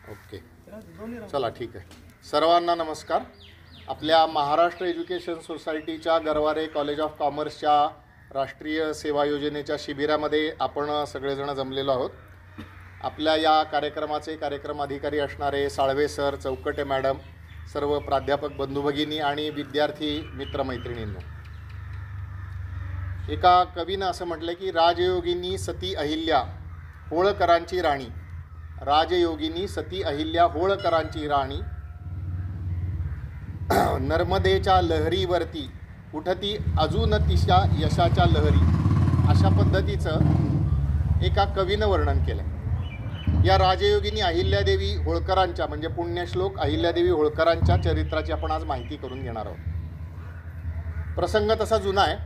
Okay, चला ठीक आहे. सर्वांना नमस्कार. आपल्या महाराष्ट्र एज्युकेशन सोसायटीच्या गरवारे कॉलेज ऑफ कॉमर्सच्या राष्ट्रीय सेवा योजनेच्या शिबिरामध्ये आपण सगळेजण जमलेलो आहोत. आपल्या या कार्यक्रमाचे कार्यक्रम अधिकारी असणारे साळवे सर, चौकटे मॅडम, सर्व प्राध्यापक बंधू भगिनी आणि विद्यार्थी मित्रमैत्रिणींनो, एका कवीनं असं म्हटलं की राजयोगिनी सती अहिल्या होळकरांची राणी, राजयोगिनी सती अहिल्या होळकरांची राणी, नर्मदेच्या लहरीवरती उठती अजून तिशा यशाच्या लहरी, अशा पद्धतीचं एका कवीनं वर्णन केलं. या राजयोगिनी अहिल्यादेवी होळकरांच्या म्हणजे पुण्यश्लोक अहिल्यादेवी होळकरांच्या चरित्राची आपण आज माहिती करून घेणार आहोत. प्रसंग तसा जुना आहे.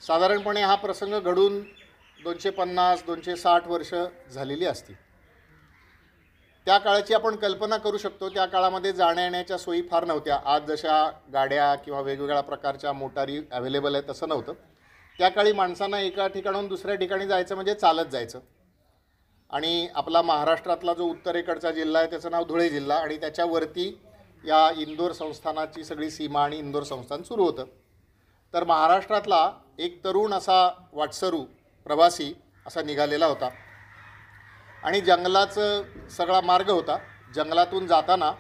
साधारणपणे हा प्रसंग घडून 250-260 वर्ष झालेली असती. त्या काळाची आपण कल्पना करू शकतो. त्या काळामध्ये जाण्या येण्याच्या सोयी फार नव्हत्या. आज जशा गाड्या किंवा वेगवेगळ्या प्रकारच्या मोटारी अवेलेबल आहेत तसं नव्हतं. त्या काळी माणसांना एका ठिकाणाहून दुसऱ्या ठिकाणी जायचं म्हणजे चालत जायचं. आणि आपला महाराष्ट्रातला जो उत्तरेकडचा जिल्हा आहे त्याचं नाव धुळे जिल्हा, आणि त्याच्यावरती या इंदोर संस्थानाची सगळी सीमा आणि इंदोर संस्थान सुरू होतं. तर महाराष्ट्रातला एक तरुण असा वाटसरू प्रवासी असा निघालेला होता आणि जंगलाचं सगळा मार्ग होता. जंगलातून जाताना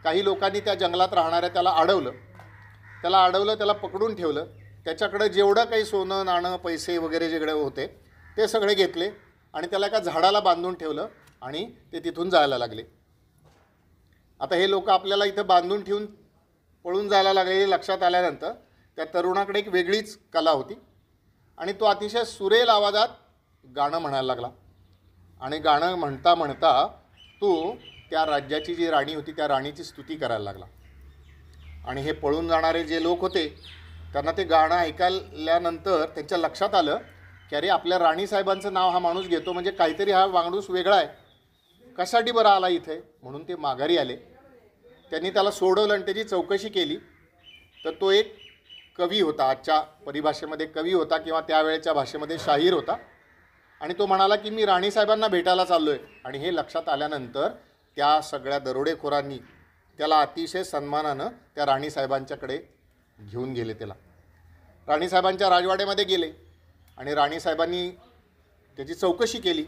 काही लोकांनी त्या जंगलात राहणाऱ्या त्याला अडवलं, त्याला पकडून ठेवलं. त्याच्याकडे जेवढं काही सोनं नाणं पैसे वगैरे जेवढे होते ते सगळे घेतले आणि त्याला एका झाडाला बांधून ठेवलं आणि ते तिथून जायला लागले. आता हे लोक आपल्याला इथं बांधून ठेवून पळून जायला लागले लक्षात आल्यानंतर त्या तरुणाकडे एक वेगळीच कला होती आणि तो अतिशय सुरेल आवाजात गाणं म्हणायला लागला. आणि गाणं म्हणता म्हणता तो त्या राज्याची जी राणी होती त्या राणीची स्तुती करायला लागला. आणि हे पळून जाणारे जे लोक होते त्यांना ते गाणं ऐकल्यानंतर त्यांच्या लक्षात आलं की अरे, आपल्या राणीसाहेबांचं नाव हा माणूस घेतो म्हणजे काहीतरी हा माणूस वेगळा आहे, कशासाठी बरं आला इथे, म्हणून ते माघारी आले. त्यांनी त्याला सोडवलं आणि त्याची चौकशी केली. तर तो एक कवी होता, आजच्या परिभाषेमध्ये कवी होता किंवा त्यावेळेच्या भाषेमध्ये शाहीर होता. आणि तो म्हणाला की मी राणीसाहेबांना भेटायला चाललो आहे. आणि हे लक्षात आल्यानंतर त्या सगळ्या दरोडेखोरांनी त्याला अतिशय सन्मानानं त्या राणीसाहेबांच्याकडे घेऊन गेले. त्याला राणीसाहेबांच्या राजवाड्यामध्ये गेले आणि राणीसाहेबांनी त्याची चौकशी केली.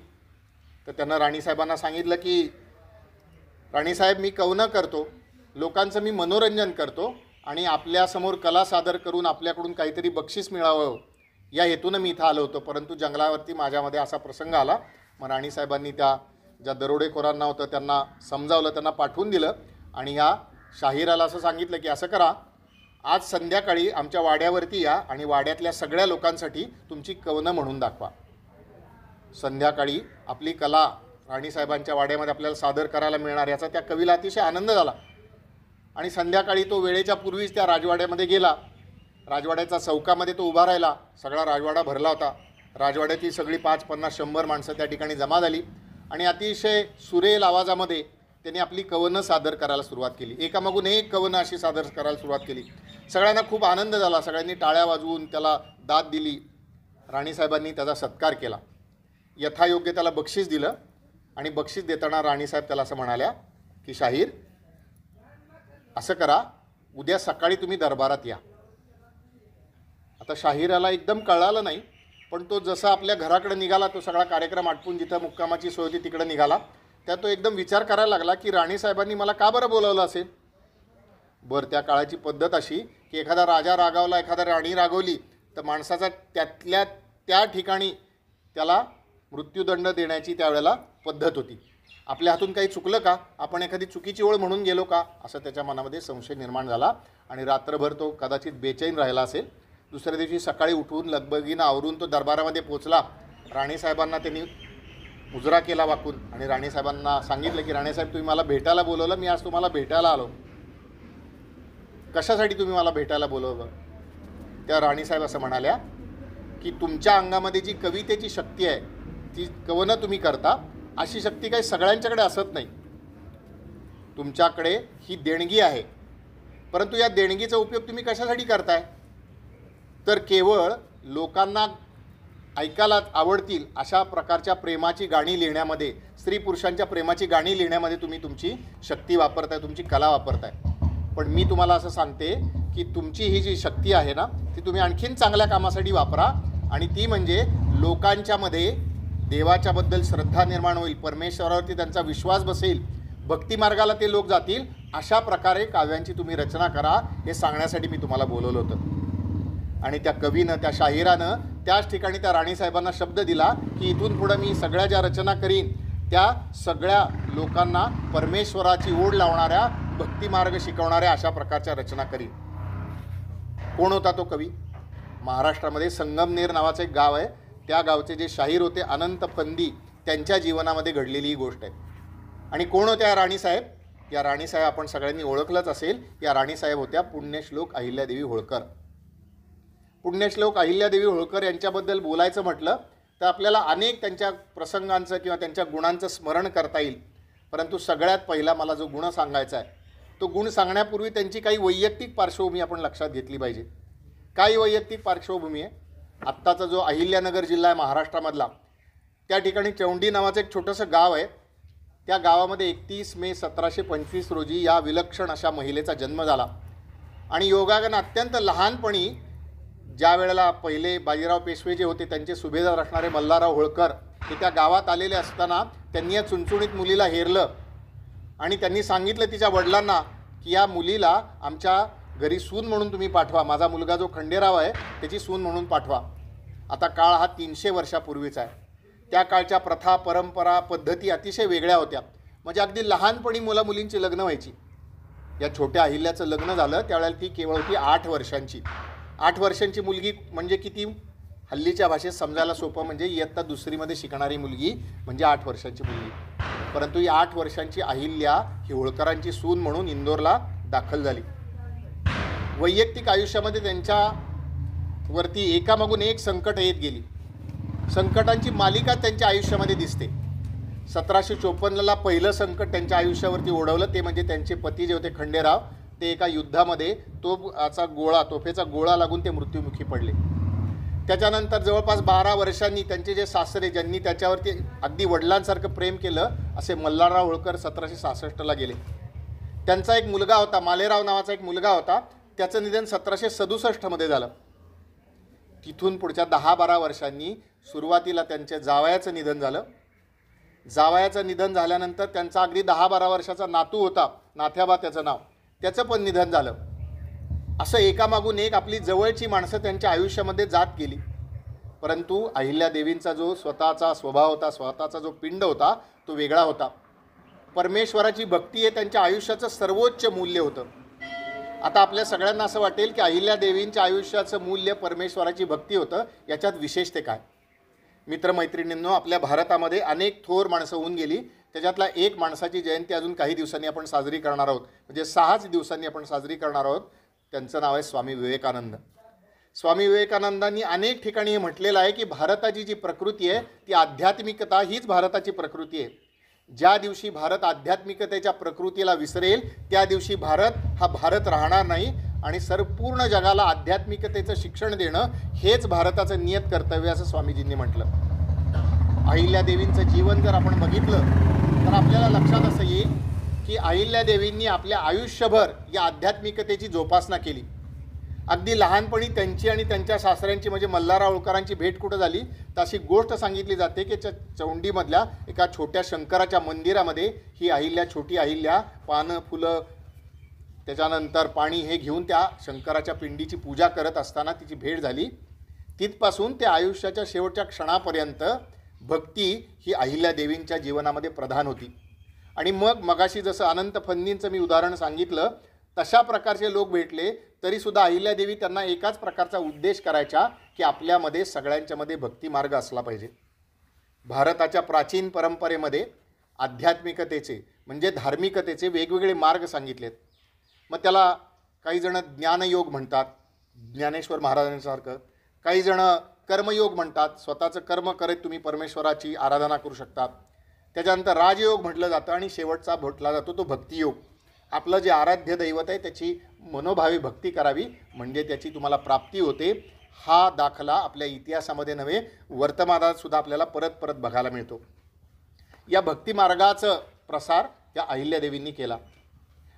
तर त्यांना राणीसाहेबांना सांगितलं की राणीसाहेब, मी कवनं करतो, लोकांचं मी मनोरंजन करतो आणि आपल्यासमोर कला सादर करून आपल्याकडून काहीतरी बक्षीस मिळावं या हेतूनं मी इथं आलो होतो. परंतु जंगलावरती माझ्यामध्ये असा प्रसंग आला. मग राणीसाहेबांनी त्या ज्या दरोडेखोरांना होतं त्यांना समजावलं, त्यांना पाठवून दिलं आणि ह्या शाहिराला असं सांगितलं की असं करा, आज संध्याकाळी आमच्या वाड्यावरती या आणि वाड्यातल्या सगळ्या लोकांसाठी तुमची कवनं म्हणून दाखवा. संध्याकाळी आपली कला राणीसाहेबांच्या वाड्यामध्ये आपल्याला सादर करायला मिळणार याचा त्या कवीला अतिशय आनंद झाला. आणि संध्याकाळी तो वेळेच्या पूर्वीच त्या राजवाड्यामध्ये गेला. राजवाड्याच्या चौकामध्ये तो उभा राहिला. सगळा राजवाडा भरला होता. राजवाड्याची सगळी 5, 50, 100 माणसं त्या ठिकाणी जमा झाली आणि अतिशय सुरेल आवाजामध्ये त्यांनी आपली कवनं सादर करायला सुरुवात केली. एकामागून एक कवनं अशी सादर करायला सुरुवात केली. सगळ्यांना खूप आनंद झाला. सगळ्यांनी टाळ्या वाजवून त्याला दाद दिली. राणीसाहेबांनी त्याचा सत्कार केला. यथायोग्य त्याला बक्षीस दिलं आणि बक्षीस देताना राणीसाहेब त्याला असं म्हणाल्या की शाहीर, असं करा, उद्या सकाळी तुम्ही दरबारात या. आता शाहिराला एकदम कळालं नाही, पण तो जसा आपल्या घराकडे निघाला, तो सगळा कार्यक्रम आटपून जिथं मुक्कामाची सोय होती तिकडे निघाला. त्यात तो एकदम विचार करायला लागला की राणीसाहेबांनी मला का बरं बोलावलं असेल. बरं, त्या काळाची पद्धत अशी की एखादा राजा रागावला, एखादा राणी रागवली तर माणसाचा त्यातल्या त्या ठिकाणी त्याला मृत्यूदंड देण्याची त्यावेळेला पद्धत होती. आपल्या हातून काही चुकलं का, आपण एखादी चुकीची ओळ म्हणून गेलो का, असं त्याच्या मनामध्ये संशय निर्माण झाला आणि रात्रभर तो कदाचित बेचैन राहिला असेल. दुसऱ्या दिवशी सकाळी उठून लगबगीनं आवरून तो दरबारामध्ये पोचला. राणीसाहेबांना त्यांनी मुजरा केला वाकून आणि राणीसाहेबांना सांगितलं की राणीसाहेब, तुम्ही मला भेटायला बोलवलं, मी आज तुम्हाला भेटायला आलो. कशासाठी तुम्ही मला भेटायला बोलवलं. त्या राणीसाहेब असं म्हणाल्या की तुमच्या अंगामध्ये जी कवितेची शक्ती आहे, ती कवनं तुम्ही करता, अशी शक्ती काही सगळ्यांच्याकडे असत नाही. तुमच्याकडे ही देणगी आहे, परंतु या देणगीचा उपयोग तुम्ही कशासाठी करताय. तर केवळ लोकांना ऐकायला आवडतील अशा प्रकारच्या प्रेमाची गाणी लिहिण्यामध्ये, स्त्री पुरुषांच्या प्रेमाची गाणी लिहिण्यामध्ये तुम्ही तुमची शक्ती वापरताय, तुमची कला वापरताय. पण मी तुम्हाला असं सांगते की तुमची ही जी शक्ती आहे ना, ती तुम्ही आणखीन चांगल्या कामासाठी वापरा. आणि ती म्हणजे लोकांच्यामध्ये देवाच्याबद्दल श्रद्धा निर्माण होईल, परमेश्वरावरती त्यांचा विश्वास बसेल, भक्तिमार्गाला ते लोक जातील, अशा प्रकारे काव्यांची तुम्ही रचना करा, हे सांगण्यासाठी मी तुम्हाला बोलवलं होतं. आणि त्या कवीनं, त्या शाहिरानं त्याच ठिकाणी त्या राणीसाहेबांना शब्द दिला की इथून पुढं मी सगळ्या ज्या रचना करीन त्या सगळ्या लोकांना परमेश्वराची ओढ लावणाऱ्या, भक्तिमार्ग शिकवणाऱ्या अशा प्रकारच्या रचना करीन. कोण होता तो कवी? महाराष्ट्रामध्ये संगमनेर नावाचं एक गाव आहे, त्या गावचे जे शाहीर होते अनंत फंदी, त्यांच्या जीवनामध्ये घडलेली ही गोष्ट आहे. आणि कोण होत्या या राणीसाहेब? या राणीसाहेब आपण सगळ्यांनी ओळखलंच असेल. या राणीसाहेब होत्या पुण्यश्लोक अहिल्यादेवी होळकर. पुण्यश्लोक अहिल्यादेवी होळकर यांच्याबद्दल बोलायचं म्हटलं तर आपल्याला अनेक त्यांच्या प्रसंगांचं किंवा त्यांच्या गुणांचं स्मरण करता येईल. परंतु सगळ्यात पहिला मला जो गुण सांगायचा आहे, तो गुण सांगण्यापूर्वी त्यांची काही वैयक्तिक पार्श्वभूमी आपण लक्षात घेतली पाहिजे. काही वैयक्तिक पार्श्वभूमी आहे. आत्ताचा जो अहिल्यानगर जिल्हा आहे महाराष्ट्रामधला, त्या ठिकाणी चौंडी नावाचं एक छोटंसं गाव आहे. त्या गावामध्ये 31 मे 1725 रोजी या विलक्षण अशा महिलेचा जन्म झाला. आणि योगायोगानं अत्यंत लहानपणी, ज्या वेळेला पहिले बाजीराव पेशवे जे होते त्यांचे सुभेदार असणारे मल्हारराव होळकर हे त्या गावात आलेले असताना त्यांनी या चुणचुणीत मुलीला हेरलं आणि त्यांनी सांगितलं तिच्या वडिलांना की या मुलीला आमच्या घरी सून म्हणून तुम्ही पाठवा, माझा मुलगा जो खंडेराव आहे त्याची सून म्हणून पाठवा. आता काळ हा 300 वर्षापूर्वीचा आहे. त्या काळच्या प्रथा, परंपरा, पद्धती अतिशय वेगळ्या होत्या. म्हणजे अगदी लहानपणी मुलींची लग्न व्हायची. या छोट्या अहिल्याचं लग्न झालं त्यावेळेला ती केवळ होती 8 वर्षांची. 8 वर्षांची मुलगी म्हणजे किती? हल्लीच्या भाषेत समजायला सोपं म्हणजे इयत्ता दुसरीमध्ये शिकणारी मुलगी म्हणजे 8 वर्षांची मुलगी. परंतु ही 8 वर्षांची अहिल्या ही होळकरांची सून म्हणून इंदोरला दाखल झाली. वैयक्तिक आयुष्यामध्ये त्यांच्यावरती एकामागून एक संकट येत गेली. संकटांची मालिका त्यांच्या आयुष्यामध्ये दिसते. 1754ला पहिलं संकट त्यांच्या आयुष्यावरती ओढवलं, ते म्हणजे त्यांचे पती जे होते खंडेराव, ते एका युद्धामध्ये तोफेचा गोळा लागून ते मृत्युमुखी पडले. त्याच्यानंतर जवळपास 12 वर्षांनी त्यांचे जे सासरे, ज्यांनी त्याच्यावरती अगदी वडिलांसारखं प्रेम केलं, असे मल्हारराव होळकर 1766ला गेले. त्यांचा एक मुलगा होता, मालेराव नावाचा एक मुलगा होता, त्याचं निधन 1767मध्ये झालं. तिथून पुढच्या 10-12 वर्षांनी सुरुवातीला त्यांच्या जावयाचं निधन झालं. जावयाचं निधन झाल्यानंतर त्यांचा अगदी 10-12 वर्षाचा नातू होता, नाथ्याबा त्याचं नाव, त्याचं पण निधन झालं. असं एकामागून एक आपली जवळची माणसं त्यांच्या आयुष्यामध्ये जात गेली. परंतु अहिल्यादेवींचा जो स्वतःचा स्वभाव होता, स्वतःचा जो पिंड होता, तो वेगळा होता. परमेश्वराची भक्ती हे त्यांच्या आयुष्याचं सर्वोच्च मूल्य होतं. आता आपल्या सगळ्यांना असं वाटेल की अहिल्यादेवींच्या आयुष्याचं मूल्य परमेश्वराची भक्ती होतं, याच्यात विशेष ते काय? मित्रमैत्रिणींनो, आपल्या भारतामध्ये अनेक थोर माणसं होऊन गेली. त्याच्यातला एक माणसाची जयंती अजून काही दिवसांनी आपण साजरी करणार आहोत, म्हणजे 6 दिवसांनी आपण साजरी करणार आहोत. त्यांचं नाव आहे स्वामी विवेकानंद. स्वामी विवेकानंदांनी अनेक ठिकाणी हे म्हटलेलं आहे की भारताची जी प्रकृती आहे ती आध्यात्मिकता हीच भारताची प्रकृती आहे. ज्या दिवशी भारत आध्यात्मिकतेच्या प्रकृतीला विसरेल त्या दिवशी भारत हा भारत राहणार नाही. आणि संपूर्ण जगाला आध्यात्मिकतेचं शिक्षण देणं हेच भारताचं नियत कर्तव्य असं स्वामीजींनी म्हटलं. अहिल्यादेवींचं जीवन जर आपण बघितलं तर आपल्याला लक्षात असं येईल की अहिल्यादेवींनी आपल्या आयुष्यभर या आध्यात्मिकतेची जोपासना केली. अगदी लहानपणी त्यांची आणि त्यांच्या सासऱ्यांची म्हणजे मल्हारराव होळकरांची भेट कुठं झाली तर अशी गोष्ट सांगितली जाते की चौंडीमधल्या एका छोट्या शंकराच्या मंदिरामध्ये ही अहिल्या, छोटी अहिल्या, पानं, फुलं, त्याच्यानंतर पाणी हे घेऊन त्या शंकराच्या पिंडीची पूजा करत असताना तिची भेट झाली. तिथपासून ते आयुष्याच्या शेवटच्या क्षणापर्यंत भक्ती ही अहिल्यादेवींच्या जीवनामध्ये प्रधान होती. आणि मगाशी जसं अनंत फंदींचं मी उदाहरण सांगितलं तशा प्रकारचे लोक भेटले तरीसुद्धा अहिल्यादेवी त्यांना एकाच प्रकारचा उद्देश करायच्या की आपल्यामध्ये सगळ्यांच्यामध्ये भक्तिमार्ग असला पाहिजे. भारताच्या प्राचीन परंपरेमध्ये आध्यात्मिकतेचे म्हणजे धार्मिकतेचे वेगवेगळे मार्ग सांगितलेत. मग त्याला काही जण ज्ञानयोग म्हणतात, ज्ञानेश्वर महाराजांसारखं. काही जण कर्मयोग म्हणतात, स्वतःचं कर्म करत तुम्ही परमेश्वराची आराधना करू शकता. त्याच्यानंतर राजयोग म्हटलं जातं आणि शेवटचा म्हटला जातो तो भक्तियोग. आपलं जे आराध्य दैवत आहे त्याची मनोभावे भक्ती करावी म्हणजे त्याची तुम्हाला प्राप्ती होते. हा दाखला आपल्या इतिहासामध्ये नव्हे वर्तमानात सुद्धा आपल्याला परत परत बघायला मिळतो. या भक्तिमार्गाचं प्रसार या अहिल्यादेवींनी केला.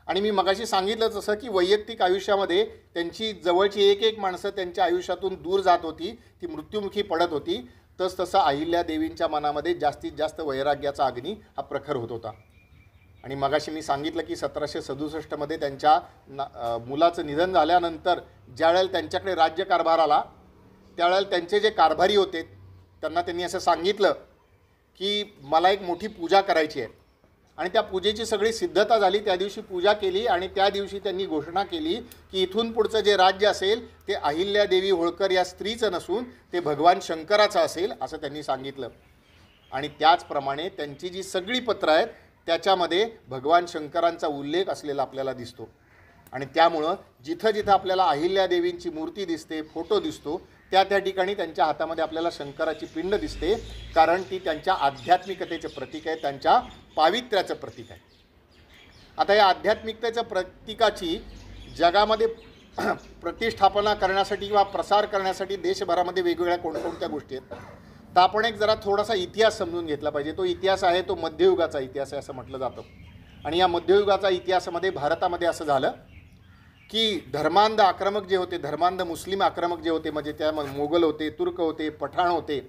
आणि मी मगाशी सांगितलं तसं की वैयक्तिक आयुष्यामध्ये त्यांची जवळची एक एक माणसं त्यांच्या आयुष्यातून दूर जात होती, ती मृत्युमुखी पडत होती. तसं अहिल्यादेवींच्या मनामध्ये जास्तीत जास्त वैराग्याचा अग्नी हा प्रखर होत होता. आणि मगाशी मी सांगितलं की 1767मध्ये त्यांच्या मुलाचं निधन झाल्यानंतर ज्यावेळेला त्यांच्याकडे राज्यकारभार आला त्यावेळेला त्यांचे जे कारभारी होते त्यांना त्यांनी असं सांगितलं की मला एक मोठी पूजा करायची आहे. आणि त्या पूजेची सगळी सिद्धता झाली. त्या दिवशी पूजा केली आणि त्या दिवशी त्यांनी घोषणा केली की इथून पुढचं जे राज्य असेल ते अहिल्यादेवी होळकर या स्त्रीचं नसून ते भगवान शंकराचं असेल असं त्यांनी सांगितलं. आणि त्याचप्रमाणे त्यांची जी सगळी पत्रं आहेत त्याच्यामध्ये भगवान शंकरांचा उल्लेख असलेला आपल्याला दिसतो. आणि त्यामुळं जिथं जिथं आपल्याला अहिल्यादेवींची मूर्ती दिसते, फोटो दिसतो, त्या ठिकाणी त्यांच्या हातामध्ये आपल्याला शंकराची पिंड दिसते, कारण ती त्यांच्या आध्यात्मिकतेचं प्रतीक आहे, त्यांच्या पावित्र्याचं प्रतीक आहे. आता या आध्यात्मिकतेच्या प्रतीकाची जगामध्ये प्रतिष्ठापना करण्यासाठी किंवा प्रसार करण्यासाठी देशभरामध्ये वेगवेगळ्या कोणकोणत्या गोष्टी आहेत. तर आपण एक जरा थोडासा इतिहास समजून घेतला पाहिजे. तो इतिहास आहे तो मध्ययुगाचा इतिहास आहे असं म्हटलं जातं. आणि या मध्ययुगाचा इतिहासामध्ये भारतामध्ये असं झालं की धर्मांध आक्रमक जे होते, धर्मांध मुस्लिम आक्रमक जे होते, म्हणजे त्या मोगल होते, तुर्क होते, पठाण होते,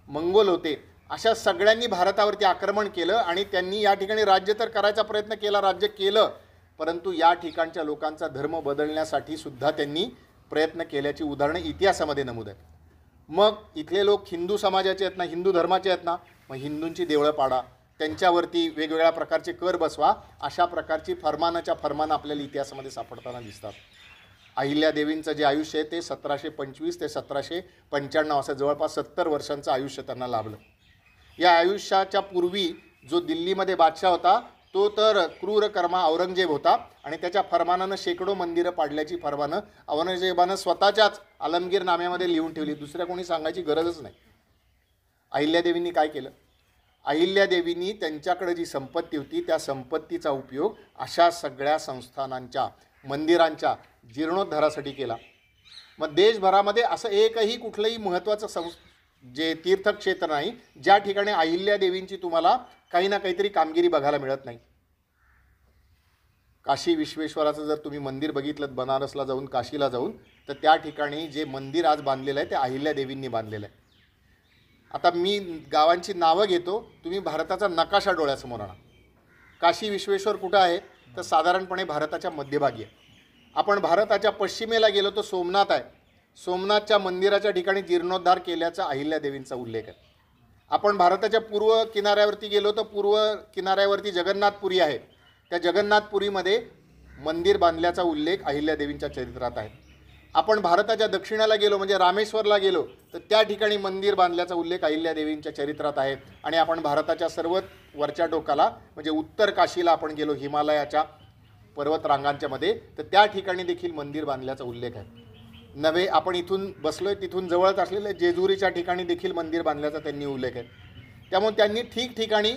मंगोल होते, अशा सगळ्यांनी भारतावरती आक्रमण केलं. आणि त्यांनी या ठिकाणी राज्य तर करायचा प्रयत्न केला, राज्य केलं, परंतु या ठिकाणच्या लोकांचा धर्म बदलण्यासाठी सुद्धा त्यांनी प्रयत्न केल्याची उदाहरणं इतिहासामध्ये नमूद आहेत. मग इथले लोक हिंदू समाजाचे आहेत ना, हिंदू धर्माचे आहेत ना, मग हिंदूंची देवळं पाडा, त्यांच्यावरती वेगवेगळ्या प्रकारचे कर बसवा, अशा प्रकारची फरमानाच्या फरमानं आपल्याला इतिहासामध्ये सापडताना दिसतात. अहिल्यादेवींचं जे आयुष्य आहे ते 1725 ते 1795 असं जवळपास 70 वर्षांचं आयुष्य त्यांना लाभलं. या आयुष्याच्या पूर्वी जो दिल्लीमध्ये बादशाह होता तो तर क्रूरकर्मा औरंगजेब होता. आणि त्याच्या फरमानानं शेकडो मंदिरं पाडल्याची फरमानं औरंगजेबानं स्वतःच्याच आलमगीर नाम्यामध्ये लिहून ठेवली. दुसऱ्या कोणी सांगायची गरजच नाही. अहिल्यादेवींनी काय केलं? अहिल्यादेवींनी त्यांच्याकडे जी संपत्ती होती त्या संपत्तीचा उपयोग अशा सगळ्या संस्थानांच्या, मंदिरांच्या जीर्णोद्धारासाठी केला. मग देशभरामध्ये असं एकही कुठलंही महत्त्वाचं जे तीर्थक्षेत्र नाही ज्या ठिकाणी अहिल्यादेवींची तुम्हाला काही ना काहीतरी कामगिरी बघायला मिळत नाही. काशी विश्वेश्वराचं जर तुम्ही मंदिर बघितलं बनारसला जाऊन, काशीला जाऊन, तर त्या ठिकाणी जे मंदिर आज बांधलेलं आहे ते अहिल्यादेवींनी बांधलेलं आहे. आता मी गावांची नावं घेतो, तुम्ही भारताचा नकाशा डोळ्यासमोर आणा. काशी विश्वेश्वर कुठं आहे? तर साधारणपणे भारताच्या मध्यभागी आहे. आपण भारताच्या पश्चिमेला गेलो तर सोमनाथ आहे. सोमनाथच्या मंदिराच्या ठिकाणी जीर्णोद्धार केल्याचा अहिल्यादेवींचा उल्लेख आहे. आपण भारताच्या पूर्व किनाऱ्यावरती गेलो तर पूर्व किनाऱ्यावरती जगन्नाथपुरी आहे. त्या जगन्नाथपुरीमध्ये मंदिर बांधल्याचा उल्लेख अहिल्यादेवींच्या चरित्रात आहे. आपण भारताच्या दक्षिणेला गेलो म्हणजे रामेश्वरला गेलो तर त्या ठिकाणी मंदिर बांधल्याचा उल्लेख अहिल्यादेवींच्या चरित्रात आहे. आणि आपण भारताच्या सर्व वरच्या टोकाला म्हणजे उत्तर काशीला आपण गेलो हिमालयाच्या पर्वतरांगांच्या मध्ये, तर त्या ठिकाणी देखील मंदिर बांधल्याचा उल्लेख आहे. नव्हे आपण इथून बसलोय तिथून जवळच असलेल्या जेजुरीच्या ठिकाणी देखील मंदिर बांधल्याचा त्यांनी उल्लेख आहे. त्यामुळे त्यांनी ठिकठिकाणी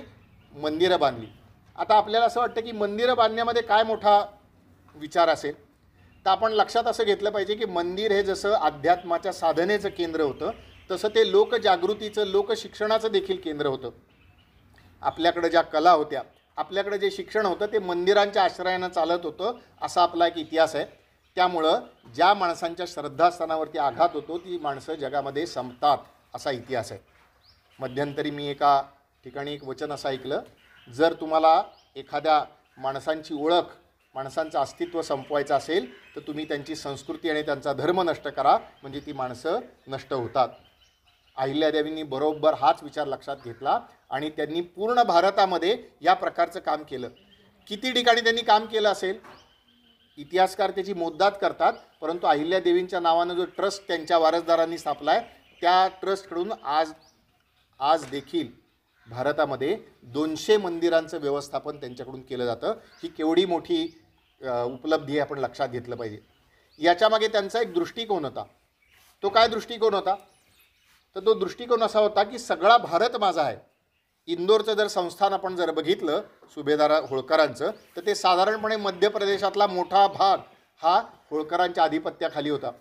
मंदिरं बांधली. आता आपल्याला असं वाटतं की मंदिरं बांधण्यामध्ये काय मोठा विचार असेल, तर आपण लक्षात असं घेतलं पाहिजे की मंदिर हे जसं अध्यात्माच्या साधनेचं केंद्र होतं तसं ते लोकजागृतीचं, लोकशिक्षणाचं देखील केंद्र होतं. आपल्याकडे ज्या कला होत्या, आपल्याकडे जे शिक्षण होतं ते मंदिरांच्या आश्रयानं चालत होतं असा आपला एक इतिहास आहे. त्यामुळं ज्या माणसांच्या श्रद्धास्थानावरती आघात होतो ती माणसं जगामध्ये संपतात असा इतिहास आहे. मध्यंतरी मी एका ठिकाणी एक वचन असं ऐकलं, जर तुम्हाला एखाद्या माणसांची ओळख, माणसांचं अस्तित्व संपवायचं असेल तर तुम्ही त्यांची संस्कृती आणि त्यांचा धर्म नष्ट करा, म्हणजे ती माणसं नष्ट होतात. अहिल्यादेवींनी बरोबर हाच विचार लक्षात घेतला आणि त्यांनी पूर्ण भारतामध्ये या प्रकारचं काम केलं. किती ठिकाणी त्यांनी काम केलं असेल इतिहासकार त्याची मोजदाद करतात, परंतु अहिल्यादेवींच्या नावानं जो ट्रस्ट त्यांच्या वारसदारांनी स्थापला आहे त्या ट्रस्टकडून आज देखील भारतामध्ये 200 मंदिरांचं व्यवस्थापन त्यांच्याकडून केलं जातं. ही केवढी मोठी उपलब्धी आहे आपण लक्षात घेतलं पाहिजे. याच्यामागे त्यांचा एक दृष्टिकोन होता. तो काय दृष्टिकोन होता? तर तो दृष्टिकोन असा होता की सगळा भारत माझा आहे. इंदोरचं जर संस्थान आपण जर बघितलं सुभेदार होळकरांचं, तर ते साधारणपणे मध्य प्रदेशातला मोठा भाग हा होळकरांच्या आधिपत्याखाली होता.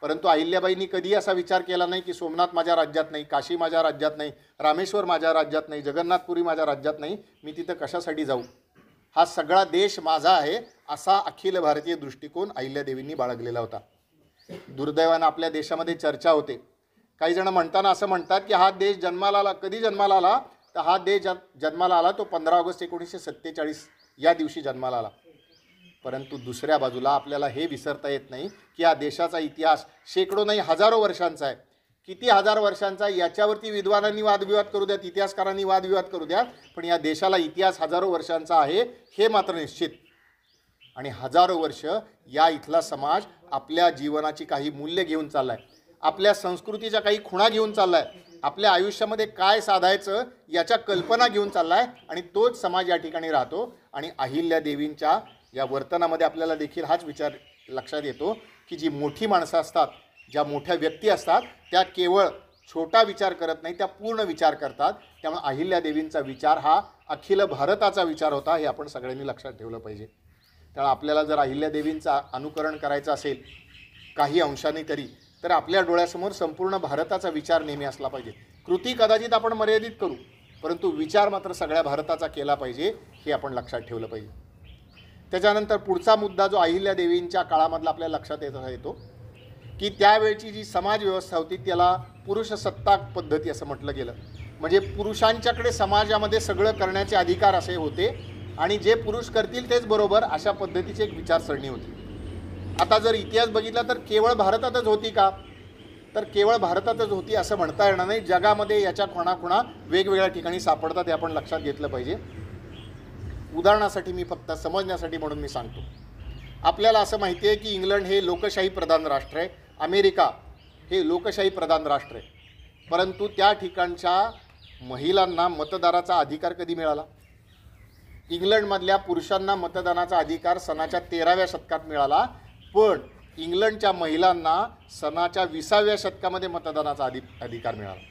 परंतु अहिल्याबाईंनी कधी असा विचार केला नाही की सोमनाथ माझ्या राज्यात नाही, काशी माझ्या राज्यात नाही, रामेश्वर माझ्या राज्यात नाही, जगन्नाथपुरी माझ्या राज्यात नाही, मी तिथं कशासाठी जाऊ, हा सगळा देश माझा आहे, असा अखिल भारतीय दृष्टिकोन अहिल्यादेवींनी बाळगलेला होता. दुर्दैवानं आपल्या देशामध्ये चर्चा होते, काही जण म्हणताना असं म्हणतात की हा देश जन्माला आला, कधी जन्माला आला, तर हा देश जन्माला आला तो 15 ऑगस्ट 1947 या दिवशी जन्माला आला. परंतु दुसऱ्या बाजूला आपल्याला हे विसरता येत नाही की या देशाचा इतिहास शेकडो नाही हजारो वर्षांचा आहे. किती हजार वर्षांचा आहे याच्यावरती विद्वानांनी वादविवाद करू द्यात, इतिहासकारांनी वादविवाद करू द्यात, पण या देशाला इतिहास हजारो वर्षांचा आहे हे मात्र निश्चित. आणि हजारो वर्ष या इथला समाज आपल्या जीवनाची काही मूल्य घेऊन चालला आहे, आपल्या संस्कृतीच्या काही खुणा घेऊन चालला आहे, आपल्या आयुष्यामध्ये काय साधायचं याच्या कल्पना घेऊन चालला आहे, आणि तोच समाज या ठिकाणी राहतो. आणि अहिल्यादेवींच्या या वर्तनामध्ये आपल्याला देखील हाच विचार लक्षात येतो की जी मोठी माणसं असतात, ज्या मोठ्या व्यक्ती असतात, त्या केवळ छोटा विचार करत नाही, त्या पूर्ण विचार करतात. त्यामुळे अहिल्यादेवींचा विचार हा अखिल भारताचा विचार होता, हे आपण सगळ्यांनी लक्षात ठेवलं पाहिजे. त्यामुळे आपल्याला जर अहिल्यादेवींचं अनुकरण करायचं असेल काही अंशाने तरी, तर आपल्या डोळ्यासमोर संपूर्ण भारताचा विचार नेहमी असला पाहिजे. कृती कदाचित आपण मर्यादित करू, परंतु विचार मात्र सगळ्या भारताचा केला पाहिजे, हे आपण लक्षात ठेवलं पाहिजे. त्याच्यानंतर पुढचा मुद्दा जो अहिल्यादेवींच्या काळामधला आपल्याला लक्षात येतो की त्यावेळची जी समाज व्यवस्था होती त्याला पुरुषसत्ताक पद्धती असं म्हटलं गेलं. म्हणजे पुरुषांच्याकडे समाजामध्ये सगळं करण्याचे अधिकार असे होते, आणि जे पुरुष करतील तेच बरोबर, अशा पद्धतीची एक विचारसरणी होती. आता जर इतिहास बघितला तर केवळ भारतातच होती का, तर केवळ भारतातच होती असं म्हणता येणार नाही. जगामध्ये याच्या खुणा वेगवेगळ्या ठिकाणी सापडतात, हे आपण लक्षात घेतलं पाहिजे. उदाहरणासाठी मी फक्त समजण्यासाठी म्हणून मी सांगतो. आपल्याला असं माहिती आहे की इंग्लंड हे लोकशाही प्रधान राष्ट्र आहे, अमेरिका हे लोकशाही प्रधान राष्ट्र आहे, परंतु त्या ठिकाणच्या महिलांना मतदानाचा अधिकार कधी मिळाला? इंग्लंडमधल्या पुरुषांना मतदानाचा अधिकार सनाच्या 13व्या शतकात मिळाला, पण इंग्लंडच्या महिलांना सनाच्या 20व्या शतकामध्ये मतदानाचा अधिकार मिळाला.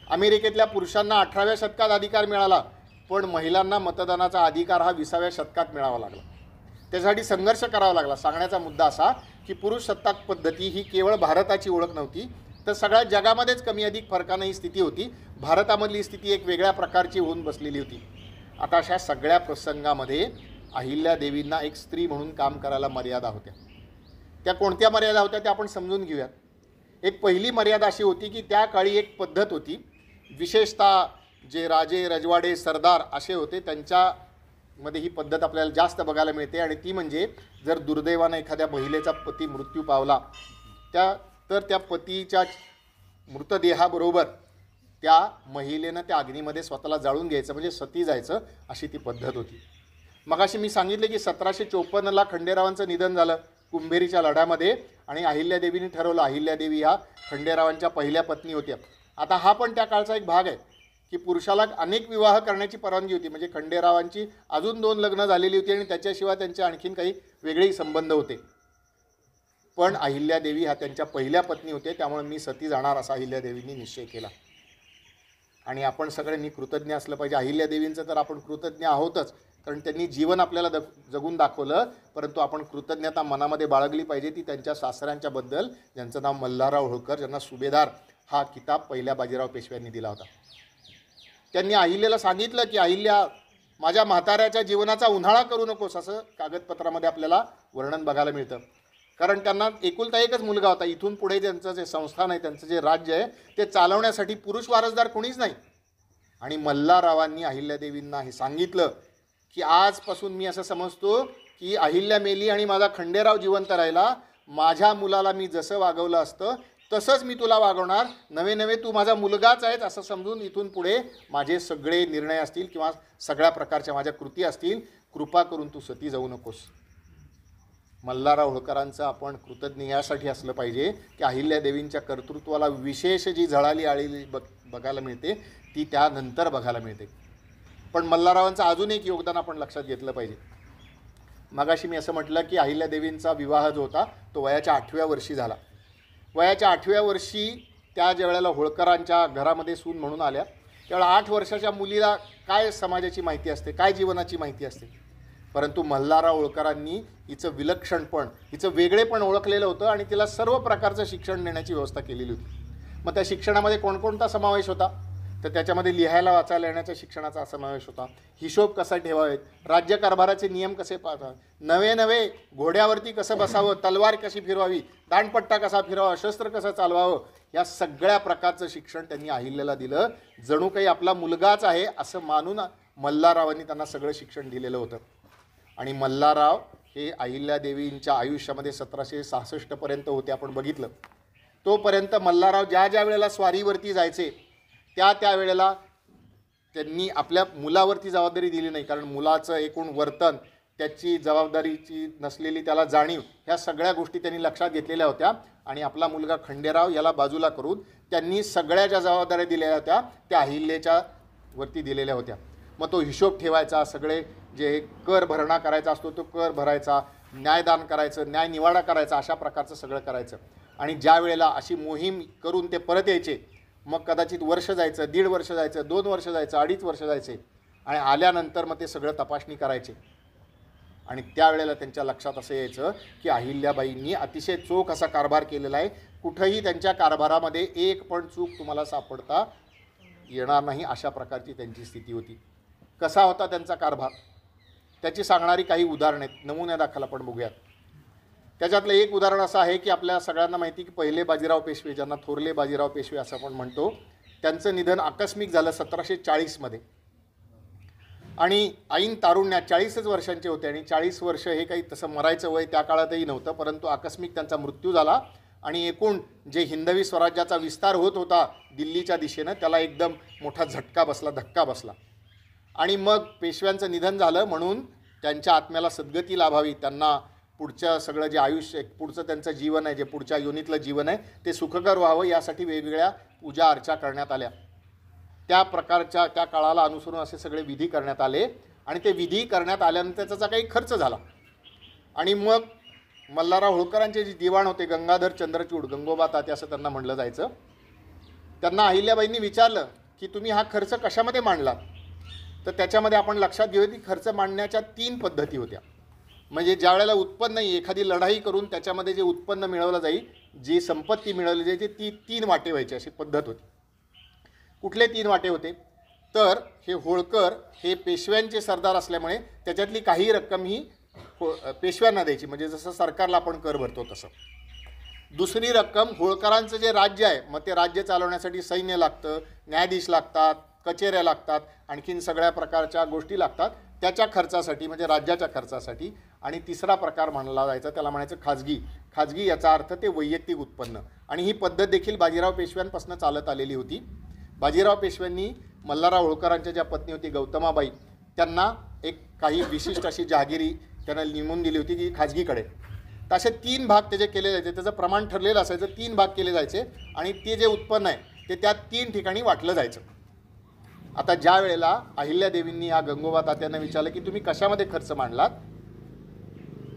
अमेरिकेतल्या पुरुषांना 18व्या शतकात अधिकार मिळाला, पण महिलांना मतदानाचा अधिकार हा 20व्या शतकात मिळावा लागला. त्यासाठी संघर्ष करावा लागला. सांगण्याचा मुद्दा असा की पुरुष सत्ताक पद्धती ही केवळ भारताची ओळख नव्हती, तर सगळ्या जगामध्येच कमी अधिक फरकानं ही स्थिती होती. भारतामधली स्थिती एक वेगळ्या प्रकारची होऊन बसलेली होती. आता अशा सगळ्या प्रसंगामध्ये अहिल्यादेवींना एक स्त्री म्हणून काम करायला मर्यादा होत्या. त्या कोणत्या मर्यादा होत्या त्या आपण समजून घेऊयात. एक पहिली मर्यादा अशी होती की त्या काळी एक पद्धत होती, विशेषतः जे राजे रजवाडे सरदार असे होते त्यांच्यामध्ये ही पद्धत आपल्याला जास्त बघायला मिळते, आणि ती म्हणजे जर दुर्दैवानं एखाद्या महिलेचा पती मृत्यू पावला तर त्या पतीच्या मृतदेहाबरोबर त्या महिलेनं त्या अग्नीमध्ये स्वतःला जाळून घ्यायचं, म्हणजे सती जायचं, अशी ती पद्धत होती. मगाशी मी सांगितले की 1754ला खंडेरावांचं निधन झालं कुंभेरीच्या लढ्यामध्ये, आणि अहिल्यादेवींनी ठरवलं, अहिल्यादेवी ह्या खंडेरावांच्या पहिल्या पत्नी होत्या. आता हा पण त्या काळचा एक भाग आहे की पुरुषाला अनेक विवाह करण्याची परवानगी होती. म्हणजे खंडेरावांची अजून 2 लग्न झालेली होती, आणि त्याच्याशिवाय त्यांचे आणखीन काही वेगळेही संबंध होते. पण अहिल्यादेवी ह्या त्यांच्या पहिल्या पत्नी होते, त्यामुळे मी सती जाणार असा अहिल्यादेवींनी निश्चय केला. आणि आपण सगळ्यांनी कृतज्ञ असलं पाहिजे. अहिल्यादेवींचं तर आपण कृतज्ञ आहोतच, कारण त्यांनी जीवन आपल्याला जगून दाखवलं, परंतु आपण कृतज्ञता मनामध्ये बाळगली पाहिजे ती त्यांच्या सासऱ्यांच्याबद्दल, ज्यांचं नाव मल्हारराव होळकर, ज्यांना सुभेदार हा किताब पहिल्या बाजीराव पेशव्यांनी दिला होता. त्यांनी अहिल्याला सांगितलं की अहिल्या, माझ्या म्हाताऱ्याच्या जीवनाचा उन्हाळा करू नकोस, असं कागदपत्रामध्ये आपल्याला वर्णन बघायला मिळतं. कारण त्यांना एकुलता एकच मुलगा होता. इथून पुढे त्यांचं जे संस्थान आहे, त्यांचं जे राज्य आहे, ते चालवण्यासाठी पुरुष वारसदार कोणीच नाही. आणि मल्हाररावांनी अहिल्यादेवींना हे सांगितलं की आजपासून मी असं समजतो की अहिल्या मेली आणि माझा खंडेराव जिवंत राहिला, माझ्या मुलाला मी जसं वागवलं असतं तसंच मी तुला वागवणार, नवे नवे तू माझा मुलगाच आहेस असं समजून इथून पुढे माझे सगळे निर्णय असतील किंवा सगळ्या प्रकारच्या माझ्या कृती असतील, कृपा करून तू सती जाऊ नकोस. मल्हारराव होळकरांचं आपण कृतज्ञ यासाठी असलं पाहिजे की अहिल्यादेवींच्या कर्तृत्वाला विशेष जी झळाली आलेली बघायला मिळते ती त्यानंतर बघायला मिळते. पण मल्हाररावांचं अजून एक योगदान आपण लक्षात घेतलं पाहिजे. मगाशी मी असं म्हटलं की अहिल्यादेवींचा विवाह जो होता तो वयाच्या 8व्या वर्षी झाला. वयाच्या 8व्या वर्षी त्या ज्यावेळेला होळकरांच्या घरामध्ये सून म्हणून आल्या, त्यावेळेला 8 वर्षाच्या मुलीला काय समाजाची माहिती असते, काय जीवनाची माहिती असते. परंतु मल्हारराव होळकरांनी हिचं विलक्षणपण, हिचं वेगळेपण ओळखलेलं होतं आणि तिला सर्व प्रकारचं शिक्षण देण्याची व्यवस्था केलेली होती. मग त्या शिक्षणामध्ये कोणकोणता समावेश होता? तर त्याच्यामध्ये लिहायला वाचायला येण्याच्या शिक्षणाचा समावेश होता, हिशोब कसा ठेवावेत, राज्यकारभाराचे नियम कसे पाळतात, नवे नवे घोड्यावरती कसं बसावं, तलवार कशी फिरवावी, दांडपट्टा कसा फिरवावा, शस्त्र कसं चालवावं, या सगळ्या प्रकारचं शिक्षण त्यांनी अहिल्याला दिलं. जणू काही आपला मुलगाच आहे असं मानून मल्हाररावांनी त्यांना सगळं शिक्षण दिलेलं होतं. आणि मल्हारराव हे अहिल्यादेवींच्या आयुष्यामध्ये 1766 पर्यंत होते. आपण बघितलं तोपर्यंत मल्हारराव ज्या ज्या वेळेला स्वारीवरती जायचे त्या वेळेला त्यांनी आपल्या मुलावरती जबाबदारी दिली नाही, कारण मुलाचं एकूण वर्तन, त्याची जबाबदारीची नसलेली त्याला जाणीव, ह्या सगळ्या गोष्टी त्यांनी लक्षात घेतलेल्या होत्या. आणि आपला मुलगा खंडेराव याला बाजूला करून त्यांनी सगळ्या ज्या जबाबदाऱ्या दिलेल्या होत्या त्या अहिल्याच्या वरती दिलेल्या होत्या. मग तो हिशोब ठेवायचा, सगळे जे कर भरणा करायचा असतो तो कर भरायचा, न्यायदान करायचं, न्याय निवाडा करायचा, अशा प्रकारचं सगळं करायचं. आणि ज्या वेळेला अशी मोहीम करून ते परत यायचे, मग कदाचित वर्ष जायचं, 1.5 वर्ष जायचं, 2 वर्ष जायचं, 2.5 वर्ष जायचे, आणि आल्यानंतर मग ते सगळं तपासणी करायचे. आणि त्यावेळेला त्यांच्या लक्षात असं यायचं की अहिल्याबाईंनी अतिशय चोख असा कारभार केलेला आहे, कुठंही त्यांच्या कारभारामध्ये एक पण चूक तुम्हाला सापडता येणार नाही, अशा प्रकारची त्यांची स्थिती होती. कसा होता त्यांचा कारभार त्याची सांगणारी काही उदाहरणं आहेत, नमुन्यादाखल आपण बघूयात. त्याच्यातलं एक उदाहरण असं आहे की आपल्या सगळ्यांना माहिती की पहिले बाजीराव पेशवे, ज्यांना थोरले बाजीराव पेशवे असं आपण म्हणतो, त्यांचं निधन आकस्मिक झालं 1740 मध्ये. आणि ऐन तारुण्यात 40च वर्षांचे होते, आणि 40 वर्ष हे काही तसं मरायचं वय त्या काळातही नव्हतं, परंतु आकस्मिक त्यांचा मृत्यू झाला. आणि एकूण जे हिंदवी स्वराज्याचा विस्तार होत होता दिल्लीच्या दिशेनं, त्याला एकदम मोठा झटका बसला, धक्का बसला. आणि मग पेशव्यांचं निधन झालं म्हणून त्यांच्या आत्म्याला सद्गती लाभावी, त्यांना पुढचं सगळं जे आयुष्य, पुढचं त्यांचं जीवन आहे, जे पुढच्या योनीतलं जीवन आहे ते सुखकर व्हावं, यासाठी वेगवेगळ्या पूजा अर्चा करण्यात आल्या. त्या प्रकारच्या त्या काळाला अनुसरून असे सगळे विधी करण्यात आले. आणि ते विधी करण्यात आल्यानंतर त्याचा काही खर्च झाला. आणि मग मल्हारराव होळकरांचे जे दिवाण होते, गंगाधर चंद्रचूड, गंगोबा तात्या असं त्यांना म्हणलं जायचं, त्यांना अहिल्याबाईंनी विचारलं की तुम्ही हा खर्च कशामध्ये मांडला? तर त्याच्यामध्ये आपण लक्षात घेऊया की खर्च मांडण्याच्या 3 पद्धती होत्या. म्हणजे ज्या वेळेला उत्पन्न, एखादी लढाई करून त्याच्यामध्ये जे उत्पन्न मिळवलं जाईल, जी संपत्ती मिळवली जायची, ती 3 वाटे व्हायची, अशी पद्धत होती. कुठले 3 वाटे होते? तर हे होळकर हे पेशव्यांचे सरदार असल्यामुळे त्याच्यातली काही रक्कम ही पेशव्यांना द्यायची, म्हणजे जसं सरकारला आपण कर भरतो तसं. दुसरी रक्कम होळकरांचं जे राज्य आहे, मग ते राज्य चालवण्यासाठी सैन्य लागतं, न्यायाधीश लागतात, कचेऱ्या लागतात, आणखीन सगळ्या प्रकारच्या गोष्टी लागतात, त्याच्या खर्चासाठी, म्हणजे राज्याच्या खर्चासाठी. आणि तिसरा प्रकार म्हणला जायचा, त्याला म्हणायचं खाजगी. खाजगी याचा अर्थ ते वैयक्तिक उत्पन्न. आणि ही पद्धत देखील बाजीराव पेशव्यांपासून चालत आलेली होती. बाजीराव पेशव्यांनी मल्हारराव होळकरांच्या ज्या पत्नी होती गौतमाबाई, त्यांना एक काही विशिष्ट अशी जहागिरी त्यांना नेमून दिली होती की खाजगीकडे. तर असे 3 भाग त्याचे केले जायचे, त्याचं प्रमाण ठरलेलं असायचं, 3 भाग केले जायचे. आणि ते जे उत्पन्न आहे ते त्या 3 ठिकाणी वाटलं जायचं. आता ज्या वेळेला अहिल्यादेवींनी या गंगोबा तात्यांना विचारलं की तुम्ही कशामध्ये खर्च मांडलात,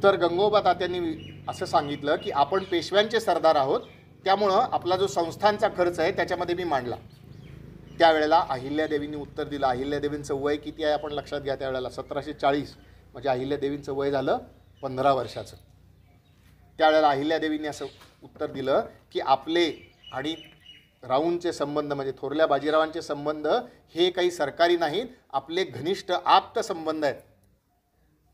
तर गंगोबा तात्यांनी असं सांगितलं की आपण पेशव्यांचे सरदार आहोत, त्यामुळं आपला जो संस्थांचा खर्च आहे त्याच्यामध्ये मी मांडला. त्यावेळेला अहिल्यादेवींनी उत्तर दिलं. अहिल्यादेवींचं वय किती आहे आपण लक्षात घ्या. त्यावेळेला 1740, म्हणजे अहिल्यादेवींचं वय झालं 15 वर्षाचं. त्यावेळेला अहिल्यादेवींनी असं उत्तर दिलं की आपले आणि राऊंचे संबंध, म्हणजे थोरल्या बाजीरावांचे संबंध हे काही सरकारी नाहीत, आपले घनिष्ठ आप्त संबंध आहेत.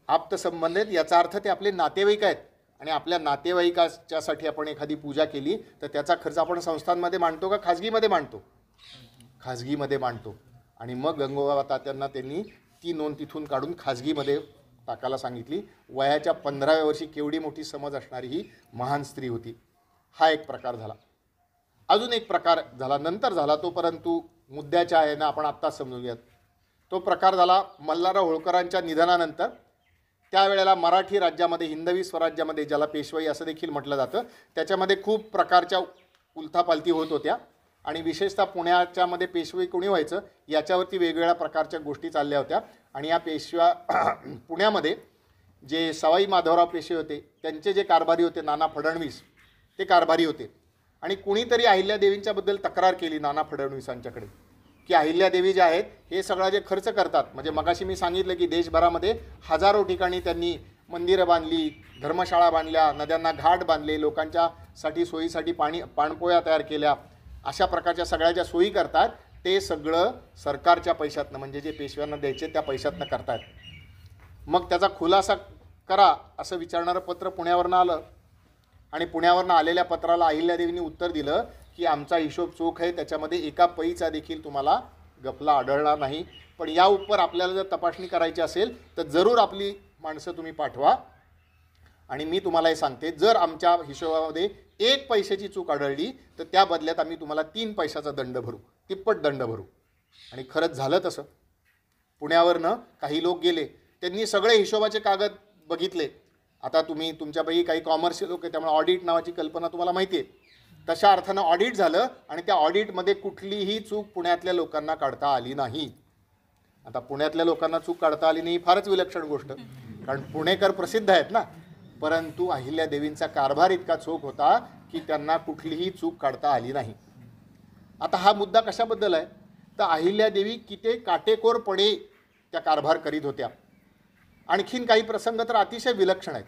आप्त संबंध आहेत याचा अर्थ ते आपले नातेवाईक आहेत. आणि आपल्या नातेवाईकाच्यासाठी आपण एखादी पूजा केली तर त्याचा खर्च आपण संस्थांमध्ये मांडतो का खाजगीमध्ये मांडतो? खाजगीमध्ये मांडतो. आणि मग गंगोबा तात्यांना त्यांनी ती नोंद तिथून काढून खाजगीमध्ये टाकायला सांगितली. वयाच्या 15व्या वर्षी केवढी मोठी समज असणारी ही महान स्त्री होती. हा एक प्रकार झाला. अजून एक प्रकार झाला, नंतर झाला तो, परंतु मुद्द्याच्या आहे ना आपण आत्ताच समजून घ्यात. तो प्रकार झाला मल्हारराव होळकरांच्या निधनानंतर. त्यावेळेला मराठी राज्यामध्ये, हिंदवी स्वराज्यामध्ये, ज्याला पेशवाई असं देखील म्हटलं जातं, त्याच्यामध्ये खूप प्रकारच्या उलथापालथी होत होत्या. आणि विशेषतः पुण्याच्यामध्ये पेशवाई कोणी व्हायचं याच्यावरती वेगवेगळ्या प्रकारच्या गोष्टी चालल्या होत्या. आणि या पेशव्या पुण्यामध्ये जे सवाई माधवराव पेशवे होते त्यांचे जे कारभारी होते नाना फडणवीस, ते कारभारी होते. आणि कुणीतरी अहिल्यादेवींच्याबद्दल तक्रार केली नाना फडणवीसांच्याकडे की अहिल्यादेवी जे आहेत हे सगळं जे खर्च करतात, म्हणजे मगाशी मी सांगितलं की देशभरामध्ये हजारो ठिकाणी त्यांनी मंदिरं बांधली, धर्मशाळा बांधल्या, नद्यांना घाट बांधले, लोकांच्यासाठी सोयीसाठी पाणपोया तयार केल्या, अशा प्रकारच्या सगळ्या ज्या सोयी करतात ते सगळं सरकारच्या पैशातनं, म्हणजे जे पेशव्यांना द्यायचे त्या पैशातनं करतात. मग त्याचा खुलासा करा असं विचारणारं पत्र पुण्यावरनं आलं आणि पुण्यावरनं आलेल्या पत्राला अहिल्यादेवींनी उत्तर दिलं की आमचा हिशोब चोख आहे, त्याच्यामध्ये एका पैसा देखील तुम्हाला गफला आढळणार नाही. पण या उपर आपल्याला जर तपासणी करायची असेल तर जरूर आपली माणसं तुम्ही पाठवा. आणि मी तुम्हाला हे सांगते, जर आमच्या हिशोबामध्ये 1 पैशाची चूक आढळली तर त्या बदल्यात आम्ही तुम्हाला 3 पैशाचा दंड भरू, तिप्पट दंड भरू. आणि खरंच झालं तसं. पुण्यावरनं काही लोक गेले, त्यांनी सगळे हिशोबाचे कागद बघितले. आता तुम्ही तुमच्यापैकी काही कॉमर्शियल लोक आहे, त्यामुळे ऑडिट नावाची कल्पना तुम्हाला माहिती आहे. तशा अर्थानं ऑडिट झालं आणि त्या ऑडिटमध्ये कुठलीही चूक पुण्यातल्या लोकांना काढता आली नाही. आता पुण्यातल्या लोकांना चूक काढता आली नाही फारच विलक्षण गोष्ट, कारण पुणेकर प्रसिद्ध आहेत ना. परंतु अहिल्यादेवींचा कारभार इतका चोख होता की त्यांना कुठलीही चूक काढता आली नाही. आता हा मुद्दा कशाबद्दल आहे तर अहिल्यादेवी किती काटेकोरपणे त्या कारभार करीत होत्या. आणखीन काही प्रसंग तर अतिशय विलक्षण आहेत.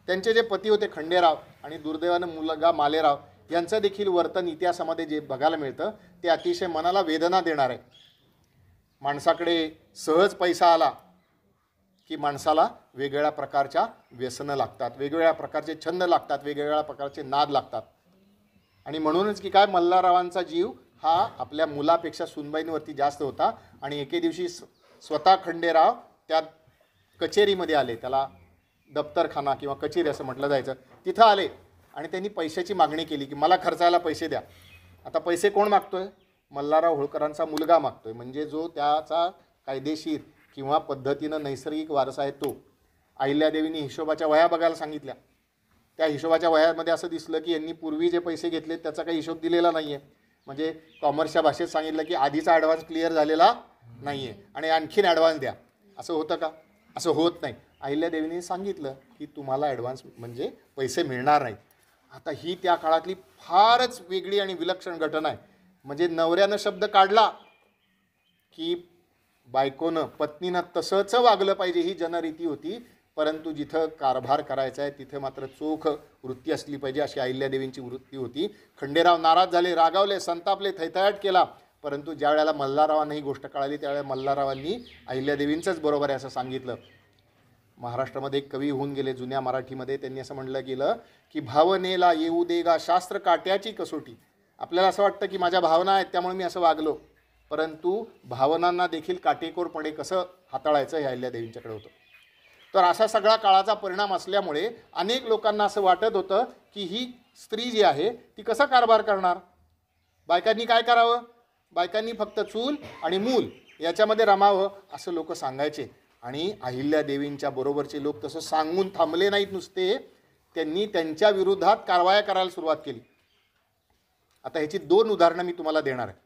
त्यांचे जे पती होते खंडेराव आणि दुर्दैवानं मुलगा मालेराव यांचं देखील वर्तन इतिहासामध्ये जे बघायला मिळतं ते अतिशय मनाला वेदना देणार आहे. माणसाकडे सहज पैसा आला की माणसाला वेगवेगळ्या प्रकारच्या व्यसनं लागतात, वेगवेगळ्या प्रकारचे छंद लागतात, वेगवेगळ्या प्रकारचे नाद लागतात. आणि म्हणूनच की काय मल्हाररावांचा जीव हा आपल्या मुलापेक्षा सुनबाईंवरती जास्त होता. आणि एके दिवशी स्वतः खंडेराव त्या कचेरीमध्ये आले, त्याला दप्तरखाना किंवा कचेरी असं म्हटलं जायचं, तिथं आले आणि त्यांनी पैशाची मागणी केली की मला खर्चायला पैसे द्या. आता पैसे कोण मागतोय? मल्हारराव होळकरांचा मुलगा मागतोय, म्हणजे जो त्याचा कायदेशीर किंवा पद्धतीनं नैसर्गिक वारसा आहे तो. अहिल्यादेवींनी हिशोबाच्या वह्या बघायला सांगितल्या. त्या हिशोबाच्या वह्यामध्ये असं दिसलं की यांनी पूर्वी जे पैसे घेतले त्याचा काही हिशोब दिलेला नाही आहे. म्हणजे कॉमर्सच्या भाषेत सांगितलं की आधीचा ॲडव्हान्स क्लिअर झालेला नाही आहे आणि आणखीन ॲडव्हान्स द्या. असं होतं का? असं होत नाही. अहिल्यादेवींनी सांगितलं की तुम्हाला ॲडव्हान्स म्हणजे पैसे मिळणार नाहीत. आता ही त्या काळातली फारच वेगळी आणि विलक्षण घटना आहे. म्हणजे नवऱ्यानं शब्द काढला की बायकोनं पत्नीनं तसंच वागलं पाहिजे ही जनरीती होती. परंतु जिथं कारभार करायचा आहे तिथे मात्र चोख वृत्ती असली पाहिजे अशी अहिल्यादेवींची वृत्ती होती. खंडेराव नाराज झाले, रागावले, संतापले, थैथयाट केला. परंतु ज्या वेळेला मल्हाररावांना ही गोष्ट कळाली त्यावेळेला मल्हाररावांनी अहिल्यादेवींचंच बरोबर आहे असं सांगितलं. महाराष्ट्रामध्ये एक कवी होऊन गेले जुन्या मराठीमध्ये, त्यांनी असं म्हटलं गेलं की भावनेला येऊ दे गा शास्त्र काट्याची कसोटी. आपल्याला असं वाटतं की माझ्या भावना आहेत त्यामुळे मी असं वागलो, परंतु भावनांना देखील काटेकोरपणे कसं हाताळायचं हे अहिल्यादेवींच्याकडे होतं. तर असा सगळा काळाचा परिणाम असल्यामुळे अनेक लोकांना असं वाटत होतं की ही स्त्री जी आहे ती कसा कारभार करणार. बायकांनी काय करावं? बायकांनी फक्त चूल आणि मूल याच्यामध्ये रमावं असं लोक सांगायचे. आणि अहिल्यादेवींच्या बरोबरचे लोक तसं सांगून थांबले नाहीत नुसते, त्यांनी त्यांच्या विरोधात कारवाया करायला सुरुवात केली. आता ह्याची 2 उदाहरणं मी तुम्हाला देणार आहे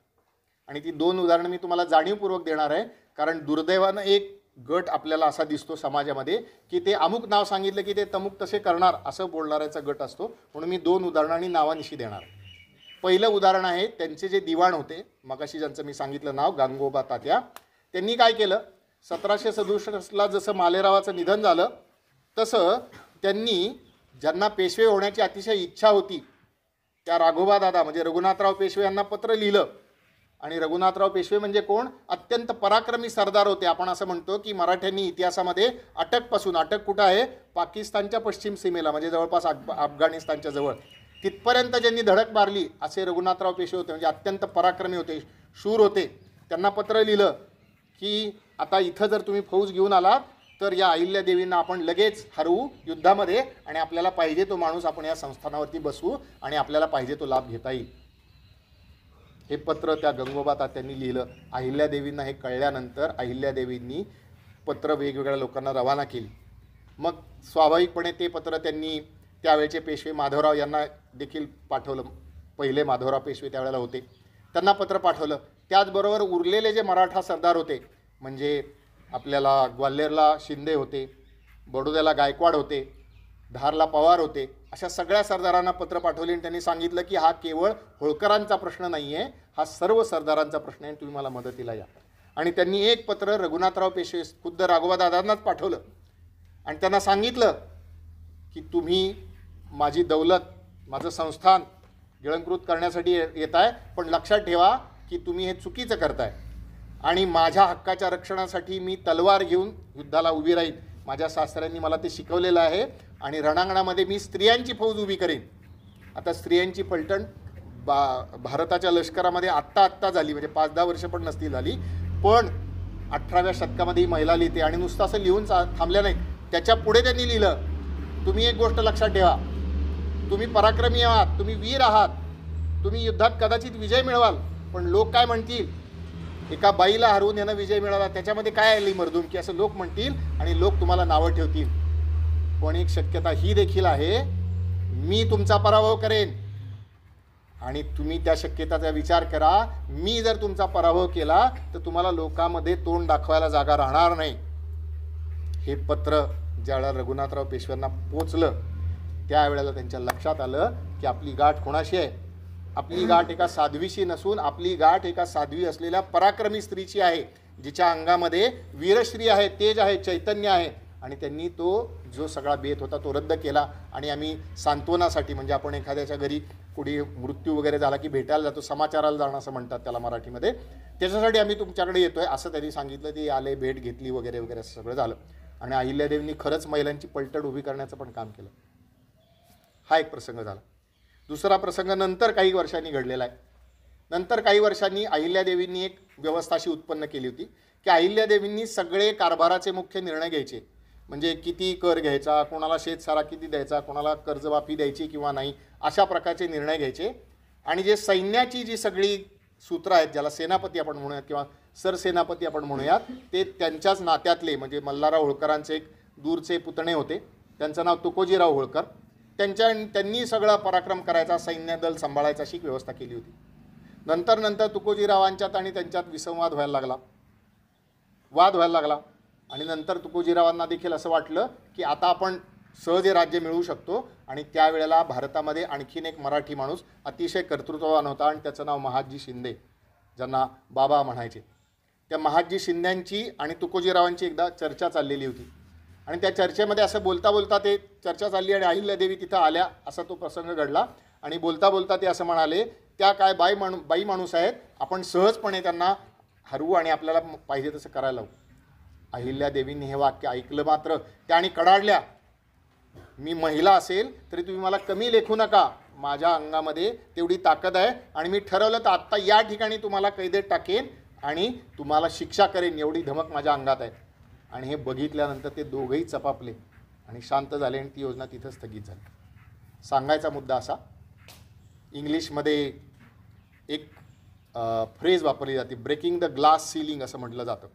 आणि ती 2 उदाहरणं मी तुम्हाला जाणीवपूर्वक देणार आहे. कारण दुर्दैवानं एक गट आपल्याला असा दिसतो समाजामध्ये की ते अमुक नाव सांगितलं की ते तमुक तसे करणार असं बोलणाऱ्याचा गट असतो. म्हणून मी 2 उदाहरणांनी नावानिशी देणार. पहिलं उदाहरण आहे त्यांचे जे दिवाण होते, मगाशी ज्यांचं मी सांगितलं नाव गांगोबा तात्या. त्यांनी काय केलं, 1767ला जसं मालेरावाचं निधन झालं तसं त्यांनी ज्यांना पेशवे होण्याची अतिशय इच्छा होती त्या राघोबा दादा म्हणजे रघुनाथराव पेशवे यांना पत्र लिहिलं. आणि रघुनाथराव पेशवे म्हणजे कोण? अत्यंत पराक्रमी सरदार होते. आपण असं म्हणतो की मराठ्यांनी इतिहासामध्ये अटकपासून, अटक कुठं आहे? पाकिस्तानच्या पश्चिम सीमेला म्हणजे जवळपास अफगाणिस्तानच्या जवळ, तिथपर्यंत ज्यांनी धडक मारली असे रघुनाथराव पेशवे होते. म्हणजे अत्यंत पराक्रमी होते, शूर होते. त्यांना पत्र लिहिलं की आता इथं जर तुम्ही फौज घेऊन आलात तर या अहिल्यादेवींना आपण लगेच हरवू युद्धामध्ये आणि आपल्याला पाहिजे तो माणूस आपण या संस्थानावरती बसवू आणि आपल्याला पाहिजे तो लाभ घेता येईल. हे पत्र त्या गंगोबा तात्यांनी लिहिलं. अहिल्यादेवींना हे कळल्यानंतर अहिल्यादेवींनी पत्र वेगवेगळ्या लोकांना रवाना केली. मग स्वाभाविकपणे ते पत्र त्यांनी त्यावेळचे पेशवे माधवराव यांना देखील पाठवलं. पहिले माधवराव पेशवे त्यावेळेला होते, त्यांना पत्र पाठवलं. त्याचबरोबर उरलेले जे मराठा सरदार होते म्हणजे आपल्याला ग्वाल्हेरला शिंदे होते, बडोद्याला गायकवाड होते, धारला पवार होते, अशा सगळ्या सरदारांना पत्र पाठवले आणि त्यांनी सांगितलं की हा केवळ होळकरांचा प्रश्न नाही आहे, हा सर्व सरदारांचा प्रश्न आहे, तुम्ही मला मदतीला या. आणि त्यांनी एक पत्र रघुनाथराव पेशवे खुद्द राघोबादादांनाच पाठवलं आणि त्यांना सांगितलं की तुम्ही माझी दौलत, माझं संस्थान गिळंकृत करण्यासाठी येत आहे, पण लक्षात ठेवा की तुम्ही हे चुकीचं करताय आणि माझ्या हक्काच्या रक्षणासाठी मी तलवार घेऊन युद्धाला उभी राहील. माझ्या सासऱ्यांनी मला ते शिकवलेलं आहे आणि रणांगणामध्ये मी स्त्रियांची फौज उभी करेन. आता स्त्रियांची पलटण भारताच्या लष्करामध्ये आत्ता झाली, म्हणजे 5-10 वर्ष पण नसती झाली, पण 18व्या शतकामध्ये ही महिला लिहिते. आणि नुसतं असं लिहून थांबल्या नाहीत, त्याच्या पुढे त्यांनी लिहिलं, तुम्ही एक गोष्ट लक्षात ठेवा, तुम्ही पराक्रमी आहात, तुम्ही वीर आहात, तुम्ही युद्धात कदाचित विजय मिळवाल, पण लोक काय म्हणतील, एका बाईला हरवून यानं विजय मिळाला, त्याच्यामध्ये काय आली मर्दुमकी, असं लोक म्हणतील आणि लोक तुम्हाला नावं ठेवतील. पण एक शक्यता ही देखील आहे, मी तुमचा पराभव करेन आणि तुम्ही त्या शक्यतेचा विचार करा. मी जर तुमचा पराभव केला तर तुम्हाला लोकांमध्ये तोंड दाखवायला जागा राहणार नाही. हे पत्र ज्यावेळेला रघुनाथराव पेशव्यांना पोचलं त्यावेळेला त्यांच्या लक्षात आलं की आपली गाठ कोणाशी आहे. आपली गाठ एका साध्वीशी नसून आपली गाठ एका साध्वी असलेल्या पराक्रमी स्त्रीची आहे, जिच्या अंगामध्ये वीरश्री आहे, तेज आहे, चैतन्य आहे. आणि त्यांनी तो जो सगळा बेत होता तो रद्द केला. आणि आम्ही सांत्वनासाठी, म्हणजे आपण एखाद्याच्या घरी कुणी मृत्यू वगैरे झाला की भेटायला जातो, समाचाराला जाणं असं म्हणतात त्याला मराठीमध्ये, त्याच्यासाठी आम्ही तुमच्याकडे येतोय असं त्यांनी सांगितलं. ते आले, भेट घेतली वगैरे वगैरे असं सगळं झालं. आणि अहिल्यादेवींनी खरंच महिलांची पलटण उभी करण्याचं पण काम केलं. हा एक प्रसंग झाला. दुसरा प्रसंग नंतर काही वर्षांनी घडलेला आहे. नंतर काही वर्षांनी अहिल्यादेवींनी एक व्यवस्था अशी उत्पन्न केली होती की अहिल्यादेवींनी सगळे कारभाराचे मुख्य निर्णय घ्यायचे. म्हणजे किती कर घ्यायचा, कोणाला शेतसारा किती द्यायचा, कोणाला कर्जमाफी द्यायची किंवा नाही, अशा प्रकारचे निर्णय घ्यायचे. आणि जे सैन्याची जी सगळी सूत्र आहेत, ज्याला सेनापती आपण म्हणूयात किंवा सरसेनापती आपण म्हणूयात, ते त्यांच्याच नात्यातले, म्हणजे मल्हारराव होळकरांचे एक दूरचे पुतणे होते, त्यांचं नाव तुकोजीराव होळकर. त्यांनी सगळा पराक्रम करायचा, सैन्य दल सांभाळायचा अशी व्यवस्था केली होती. नंतर तुकोजीरावांच्यात आणि त्यांच्यात विसंवाद व्हायला लागला, वाद व्हायला लागला. आणि नंतर तुकोजीरावांना देखील असं वाटलं की आता आपण सहज राज्य मिळवू शकतो. आणि त्यावेळेला भारतामध्ये आणखीन एक मराठी माणूस अतिशय कर्तृत्ववान होता आणि त्याचं नाव महादजी शिंदे, ज्यांना बाबा म्हणायचे. त्या महादजी शिंद्यांची आणि तुकोजीरावांची एकदा चर्चा चाललेली होती. आणि त्या चर्चेमध्ये असं बोलता बोलता ते चर्चा चालली आणि अहिल्यादेवी तिथं आल्या, असा तो प्रसंग घडला. आणि बोलता बोलता ते असं म्हणाले, त्या काय बाई माणूस आहेत, आपण सहजपणे त्यांना हरवू आणि आपल्याला पाहिजे तसं करायला लावू. अहिल्यादेवींनी हे वाक्य ऐकलं मात्र त्या आणि कडाडल्या. मी महिला असेल तरी तुम्ही मला कमी लेखू नका, माझ्या अंगामध्ये तेवढी ताकद आहे आणि मी ठरवलं तर आत्ता या ठिकाणी तुम्हाला कैदेत टाकेन आणि तुम्हाला शिक्षा करेन, एवढी धमक माझ्या अंगात आहे. आणि हे बघितल्यानंतर ते दोघंही चपापले आणि शांत झाले आणि ती योजना तिथं स्थगित झाली. सांगायचा मुद्दा असा, इंग्लिशमध्ये एक फ्रेज वापरली जाते, ब्रेकिंग द ग्लास सीलिंग असं म्हटलं जातं.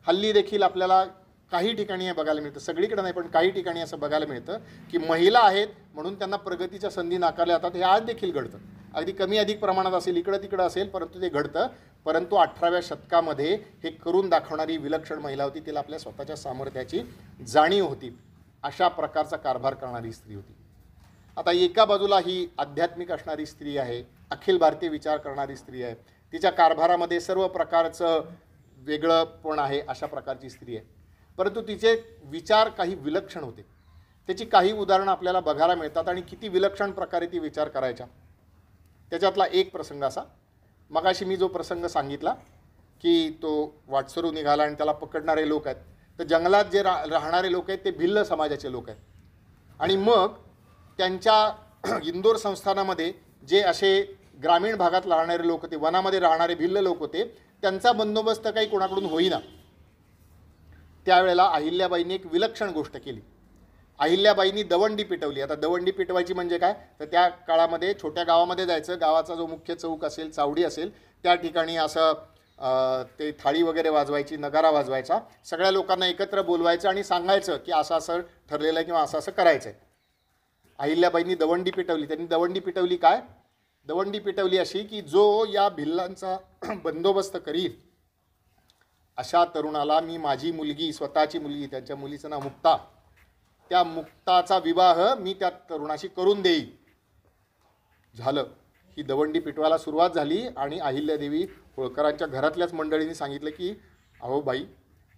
हल्ली देखील आपल्याला काही ठिकाणी हे बघायला मिळतं, सगळीकडे नाही पण काही ठिकाणी असं बघायला मिळतं की महिला आहेत म्हणून त्यांना प्रगतीच्या संधी नाकारल्या जातात. हे आज देखील घडतं, अगदी कमी अधिक प्रमाणात असेल, इकडं तिकडं असेल, परंतु ते घडतं. परंतु 18व्या शतकामध्ये हे करून दाखवणारी विलक्षण महिला होती, तिला आपल्या स्वतःच्या सामर्थ्याची जाणीव होती, अशा प्रकारचा कारभार करणारी स्त्री होती. आता एका बाजूला ही आध्यात्मिक असणारी स्त्री आहे, अखिल भारतीय विचार करणारी स्त्री आहे, तिच्या कारभारामध्ये सर्व प्रकारचं वेगळं पण आहे, अशा प्रकारची स्त्री आहे. परंतु तिचे विचार काही विलक्षण होते. त्याची काही उदाहरणं आपल्याला बघायला मिळतात आणि किती विलक्षण प्रकारे ती विचार करायच्या. त्याच्यातला एक प्रसंग असा, मगाशी मी जो प्रसंग सांगितला की तो वाटसरू निघाला आणि त्याला पकडणारे लोक आहेत, तर जंगलात जे राहणारे लोक आहेत ते भिल्ल समाजाचे लोक आहेत. आणि मग त्यांच्या इंदोर संस्थानामध्ये जे असे ग्रामीण भागात राहणारे लोक होते, वनामध्ये राहणारे भिल्ल लोक होते, त्यांचा बंदोबस्त काही कोणाकडून होईना. त्यावेळेला अहिल्याबाईंनी एक विलक्षण गोष्ट केली. अहिल्याबाईंनी दवंडी पेटवली. आता दवंडी पेटवायची म्हणजे काय, तर त्या काळामध्ये छोट्या गावामध्ये जायचं, गावाचा जो मुख्य चौक असेल, चावडी असेल, त्या ठिकाणी असं ते थाळी वगैरे वाजवायची, नगारा वाजवायचा, सगळ्या लोकांना एकत्र बोलवायचं आणि सांगायचं की असं असं ठरलेलं आहे किंवा असं असं करायचं आहे. अहिल्याबाईंनी दवंडी पेटवली. त्यांनी दवंडी पेटवली काय, दवंडी पेटवली अशी की जो या भिल्लांचा बंदोबस्त करील अशा तरुणाला मी माझी मुलगी, स्वतःची मुलगी, त्यांच्या मुलीचं नाव मुक्ता, त्या मुक्ताचा विवाह मी त्या तरुणाशी करून देईन. झालं. ही दवंडी पिटवायला सुरुवात झाली आणि अहिल्यादेवी होळकरांच्या घरातल्याच मंडळींनी सांगितलं की अहो बाई,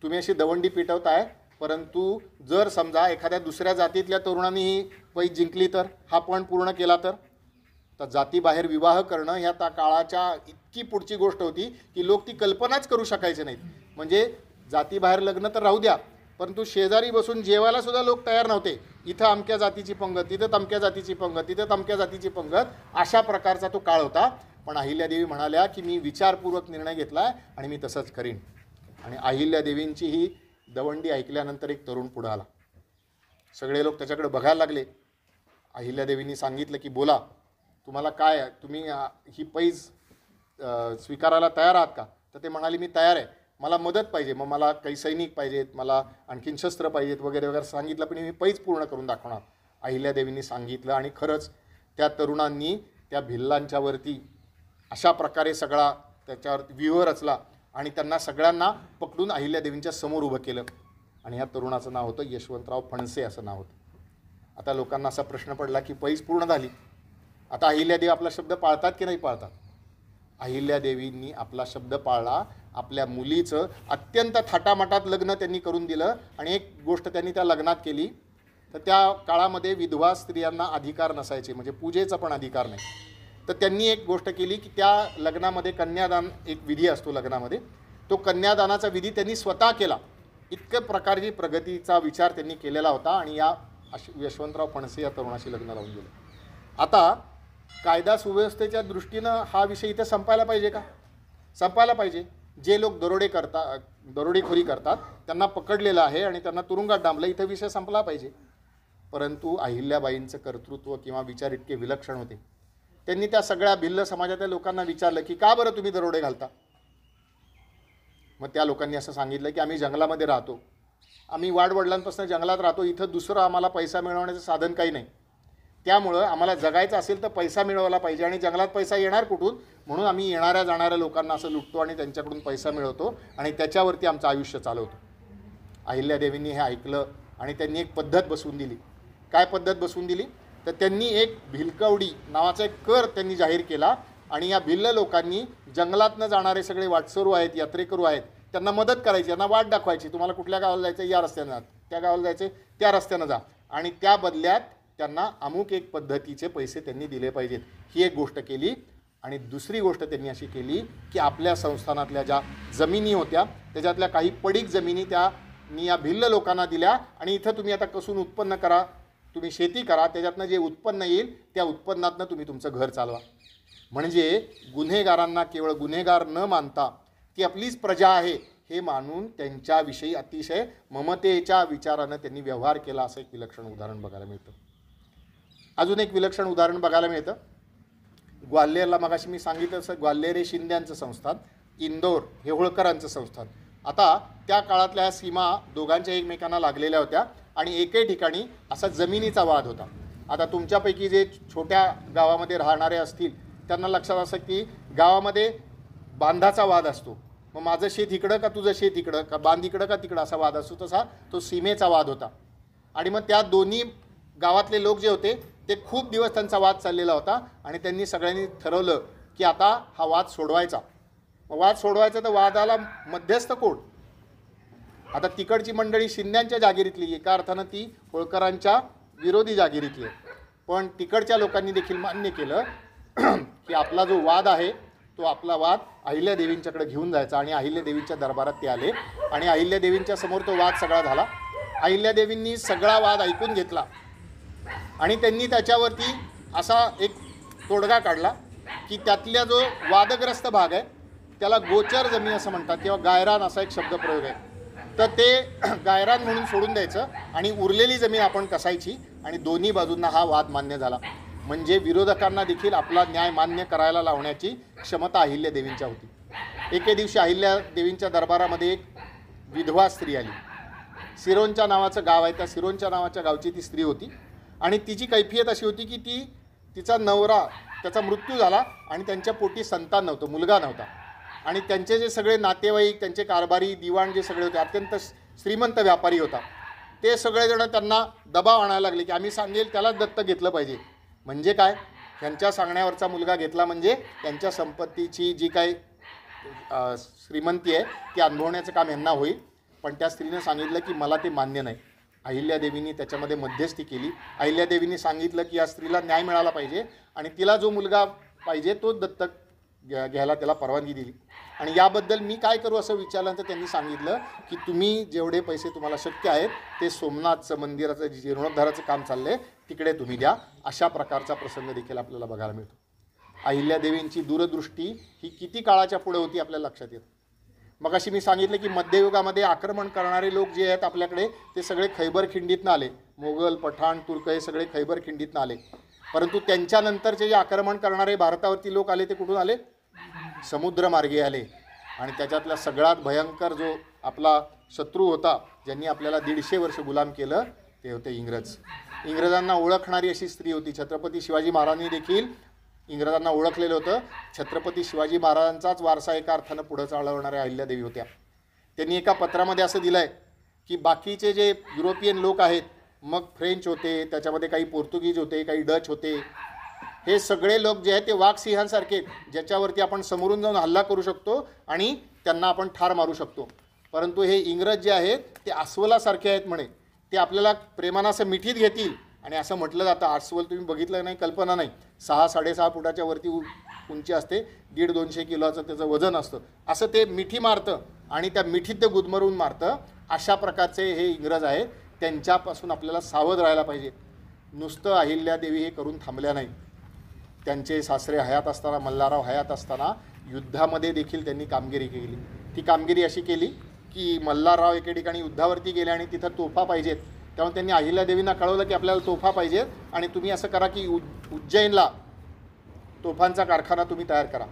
तुम्ही अशी दवंडी पिटवताय, परंतु जर समजा एखाद्या दुसऱ्या जातीतल्या तरुणांनी ही पैज जिंकली तर, हा पण पूर्ण केला तर जातीबाहेर विवाह करणं ह्या त्या काळाच्या इतकी पुढची गोष्ट होती की लोक ती कल्पनाच करू शकायचे नाहीत. म्हणजे जातीबाहेर लग्न तर राहू द्या, परंतु शेजारी बसून जेवायला सुद्धा लोक तयार नव्हते. इथं अमक्या जातीची पंगत, तिथं तमक्या जातीची पंगत, तिथं तमक्या जातीची पंगत, अशा प्रकारचा तो काळ होता. पण अहिल्यादेवी म्हणाल्या की मी विचारपूर्वक निर्णय घेतला आहे आणि मी तसंच करीन. आणि अहिल्यादेवींची ही दवंडी ऐकल्यानंतर एक तरुण पुढं आला. सगळे लोक त्याच्याकडे बघायला लागले. अहिल्यादेवींनी सांगितलं की बोला, तुम्हाला काय, तुम्ही ही पैज स्वीकारायला तयार आहात का? तर ते म्हणाले मी तयार आहे, मला मदत पाहिजे, मग मला काही सैनिक पाहिजेत, मला आणखीन शस्त्र पाहिजेत वगैरे वगैरे सांगितलं, पण मी पैज पूर्ण करून दाखवणार. अहिल्यादेवींनी सांगितलं आणि खरंच त्या तरुणांनी त्या भिल्लांच्या वरती अशा प्रकारे सगळा त्याच्यावर व्यूह रचला आणि त्यांना सगळ्यांना पकडून अहिल्यादेवींच्या समोर उभं केलं. आणि ह्या तरुणाचं नाव होतं यशवंतराव फणसे असं नाव होतं. आता लोकांना असा प्रश्न पडला की पैज पूर्ण झाली, आता अहिल्यादेवी आपला शब्द पाळतात की नाही पाळतात? अहिल्यादेवींनी आपला शब्द पाळला. आपल्या मुलीचं अत्यंत थाटामाटात लग्न त्यांनी करून दिलं. आणि एक गोष्ट त्यांनी त्या लग्नात केली, तर त्या काळामध्ये विधवा स्त्रियांना अधिकार नसायचे, म्हणजे पूजेचा पण अधिकार नाही. तर त्यांनी एक गोष्ट केली की त्या लग्नामध्ये कन्यादान एक विधी असतो लग्नामध्ये, तो कन्यादानाचा विधी त्यांनी स्वतः केला. इतक्या प्रकारची प्रगतीचा विचार त्यांनी केलेला होता. आणि या यशवंतराव फणसे या तरुणाशी लग्न लावून गेलं. आता कायदा सुव्यवस्थेच्या दृष्टीनं हा विषय इथं संपायला पाहिजे का? संपायला पाहिजे. जे लोक दरोडेखोरी करतात त्यांना पकडलेलं आहे आणि त्यांना तुरुंगात डांबलं, इथं विषय संपला पाहिजे. परंतु अहिल्याबाईंचं कर्तृत्व किंवा विचार इतके विलक्षण होते. त्यांनी त्या सगळ्या भिल्ल समाजातल्या लोकांना विचारलं की का बरं तुम्ही दरोडे घालता? मग त्या लोकांनी असं सांगितलं की आम्ही जंगलामध्ये राहतो, आम्ही वाडवडिलांपासून जंगलात राहतो, इथं दुसरं आम्हाला पैसा मिळवण्याचं साधन काही नाही, त्यामुळं आम्हाला जगायचं असेल तर पैसा मिळवला पाहिजे आणि जंगलात पैसा येणार कुठून, म्हणून आम्ही येणाऱ्या जाणाऱ्या लोकांना असं लुटतो आणि त्यांच्याकडून पैसा मिळवतो आणि त्याच्यावरती आमचं आयुष्य चालवतो. अहिल्यादेवींनी हे ऐकलं आणि त्यांनी एक पद्धत बसवून दिली. काय पद्धत बसवून दिली? तर त्यांनी एक भिलकवडी नावाचा एक कर त्यांनी जाहीर केला आणि या भिल्ल लोकांनी जंगलातनं जाणारे सगळे वाटसरू आहेत, यात्रेकरू आहेत, त्यांना मदत करायची, त्यांना वाट दाखवायची, तुम्हाला कुठल्या गावाला जायचं या रस्त्यानं जा, त्या गावाला जायचं त्या रस्त्यानं जा, आणि त्या बदल्यात त्यांना अमुक एक पद्धतीचे पैसे त्यांनी दिले पाहिजेत. ही एक गोष्ट केली. आणि दुसरी गोष्ट त्यांनी अशी केली की आपल्या संस्थानातल्या ज्या जमिनी होत्या त्याच्यातल्या काही पडीक जमिनी त्यांनी या भिल्ल लोकांना दिल्या आणि इथं तुम्ही आता कसून उत्पन्न करा, तुम्ही शेती करा, त्याच्यातनं जे उत्पन्न येईल त्या उत्पन्नातनं तुम्ही तुमचं घर चालवा. म्हणजे गुन्हेगारांना केवळ गुन्हेगार न मानता ती आपलीच प्रजा आहे हे मानून त्यांच्याविषयी अतिशय ममतेच्या विचारानं त्यांनी व्यवहार केला. असं एक विलक्षण उदाहरण बघायला मिळतं. अजून एक विलक्षण उदाहरण बघायला मिळतं. ग्वाल्हेरला मगाशी मी सांगितलं तसं ग्वाल्हेर हे शिंद्यांचं संस्थान, इंदोर हे होळकरांचं संस्थान. आता त्या काळातल्या ह्या सीमा दोघांच्या एकमेकांना लागलेल्या होत्या आणि एकही ठिकाणी असा जमिनीचा वाद होता. आता तुमच्यापैकी जे छोट्या गावामध्ये राहणारे असतील त्यांना लक्षात असं की गावामध्ये बांधाचा वाद असतो. मग माझं शेत इकडं का तुझं शेत इकडं, का बांध इकडं का तिकडं असा वाद असतो. तसा तो सीमेचा वाद होता. आणि मग त्या दोन्ही गावातले लोक जे होते ते खूप दिवस त्यांचा वाद चाललेला होता आणि त्यांनी सगळ्यांनी ठरवलं की आता हा वाद सोडवायचा. मग वाद सोडवायचा तर वादाला मध्यस्थ कोण? आता तिकडची मंडळी शिंद्यांच्या जागिरीतली, एका अर्थानं ती होळकरांच्या विरोधी जागिरीतली आहे. पण तिकडच्या लोकांनी देखील मान्य केलं की आपला जो वाद आहे तो आपला वाद अहिल्यादेवींच्याकडे घेऊन जायचा. आणि अहिल्यादेवींच्या दरबारात ते आले आणि अहिल्यादेवींच्या समोर तो वाद सगळा झाला. अहिल्यादेवींनी सगळा वाद ऐकून घेतला आणि त्यांनी त्याच्यावरती असा एक तोडगा काढला की त्यातल्या जो वादग्रस्त भाग आहे त्याला गोचर जमीन असं म्हणतात किंवा गायरान असा एक शब्दप्रयोग आहे. तर ते गायरान म्हणून सोडून द्यायचं आणि उरलेली जमीन आपण कसायची आणि दोन्ही बाजूंना हा वाद मान्य झाला. म्हणजे विरोधकांना देखील आपला न्याय मान्य करायला लावण्याची क्षमता अहिल्यादेवींच्या होती. एके दिवशी अहिल्यादेवींच्या दरबारामध्ये एक विधवा स्त्री आली. सिरोंचा नावाचं गाव आहे, त्या सिरोंचा नावाच्या गावची ती स्त्री होती आणि तिची कैफियत अशी होती की तिचा नवरा त्याचा मृत्यू झाला आणि त्यांच्या पोटी संतान नव्हतं, मुलगा नव्हता. आणि त्यांचे जे सगळे नातेवाईक, त्यांचे कारभारी, दिवाण जे सगळे होते, अत्यंत श्रीमंत व्यापारी होता. ते सगळेजण त्यांना दबाव आणायला लागले की आम्ही सांगेल त्यालाच दत्तक घेतलं पाहिजे. म्हणजे काय, त्यांच्या सांगण्यावरचा मुलगा घेतला म्हणजे त्यांच्या संपत्तीची जी काही श्रीमंती आहे ती अनुभवण्याचं काम यांना होईल. पण त्या स्त्रीनं सांगितलं की मला ते मान्य नाही. अहिल्यादेवींनी त्याच्यामध्ये मध्यस्थी केली. अहिल्यादेवींनी सांगितलं की या स्त्रीला न्याय मिळाला पाहिजे आणि तिला जो मुलगा पाहिजे तो दत्तक घ्यायला त्याला परवानगी दिली. आणि याबद्दल मी काय करू असं विचारल्यानंतर त्यांनी सांगितलं की तुम्ही जेवढे पैसे तुम्हाला शक्य आहेत ते सोमनाथचं मंदिराचं जीर्णोद्धाराचं काम चाललं आहे तिकडे तुम्ही द्या. अशा प्रकारचा प्रसंग देखील आपल्याला बघायला मिळतो. अहिल्यादेवींची दूरदृष्टी ही किती काळाच्या पुढे होती आपल्याला लक्षात येतं. मग अशी मी सांगितलं की मध्ययुगामध्ये आक्रमण करणारे लोक जे आहेत आपल्याकडे ते सगळे खैबर खिंडीतनं आले. मोगल, पठाण, तुर्क हे सगळे खैबर खिंडीतनं आले. परंतु त्यांच्यानंतरचे जे आक्रमण करणारे भारतावरती लोक आले ते कुठून आले, समुद्रमार्गे आले. आणि त्याच्यातला सगळ्यात भयंकर जो आपला शत्रू होता ज्यांनी आपल्याला 150 वर्ष गुलाम केलं ते होते इंग्रज. इंग्रजांना ओळखणारी अशी स्त्री होती. छत्रपती शिवाजी महाराजांनी देखील इंग्रजांना ओळखलेलं होतं. छत्रपती शिवाजी महाराजांचाच वारसा एका अर्थानं पुढं चालवणाऱ्या अहिल्यादेवी होत्या. त्यांनी एका पत्रामध्ये असं दिलं आहे की बाकीचे जे युरोपियन लोक आहेत, मग फ्रेंच होते, त्याच्यामध्ये काही पोर्तुगीज होते, काही डच होते, हे सगळे लोक जे आहेत ते वाघसिंहांसारखे ज्याच्यावरती आपण समोरून जाऊन हल्ला करू शकतो आणि त्यांना आपण ठार मारू शकतो. परंतु हे इंग्रज जे आहेत ते अस्वलासारखे आहेत म्हणे. ते आपल्याला प्रेमानं असं मिठीत घेतील. आणि असं म्हटलं जातं, अस्वल तुम्ही बघितलं नाही, कल्पना नाही, 6-6.5 फुटाच्या वरती उंची असते, 150-200 किलोचं त्याचं वजन असतं. असं ते मिठी मारतं आणि त्या मिठीत ते गुदमरून मारतं. अशा प्रकारचे हे इंग्रज आहेत. त्यांच्यापासून आपल्याला सावध राहायला पाहिजे. नुसतं अहिल्यादेवी हे करून थांबल्या नाही. त्यांचे सासरे हयात असताना, मल्हारराव हयात असताना युद्धामध्ये देखील त्यांनी कामगिरी केली. ती कामगिरी अशी केली की मल्हारराव एके ठिकाणी युद्धावरती गेले आणि तिथं तोफा पाहिजेत. त्यामुळे त्यांनी अहिल्यादेवींना कळवलं की आपल्याला तोफा पाहिजेत आणि तुम्ही असं करा की उज्जैनला तोफांचा कारखाना तुम्ही तयार करा.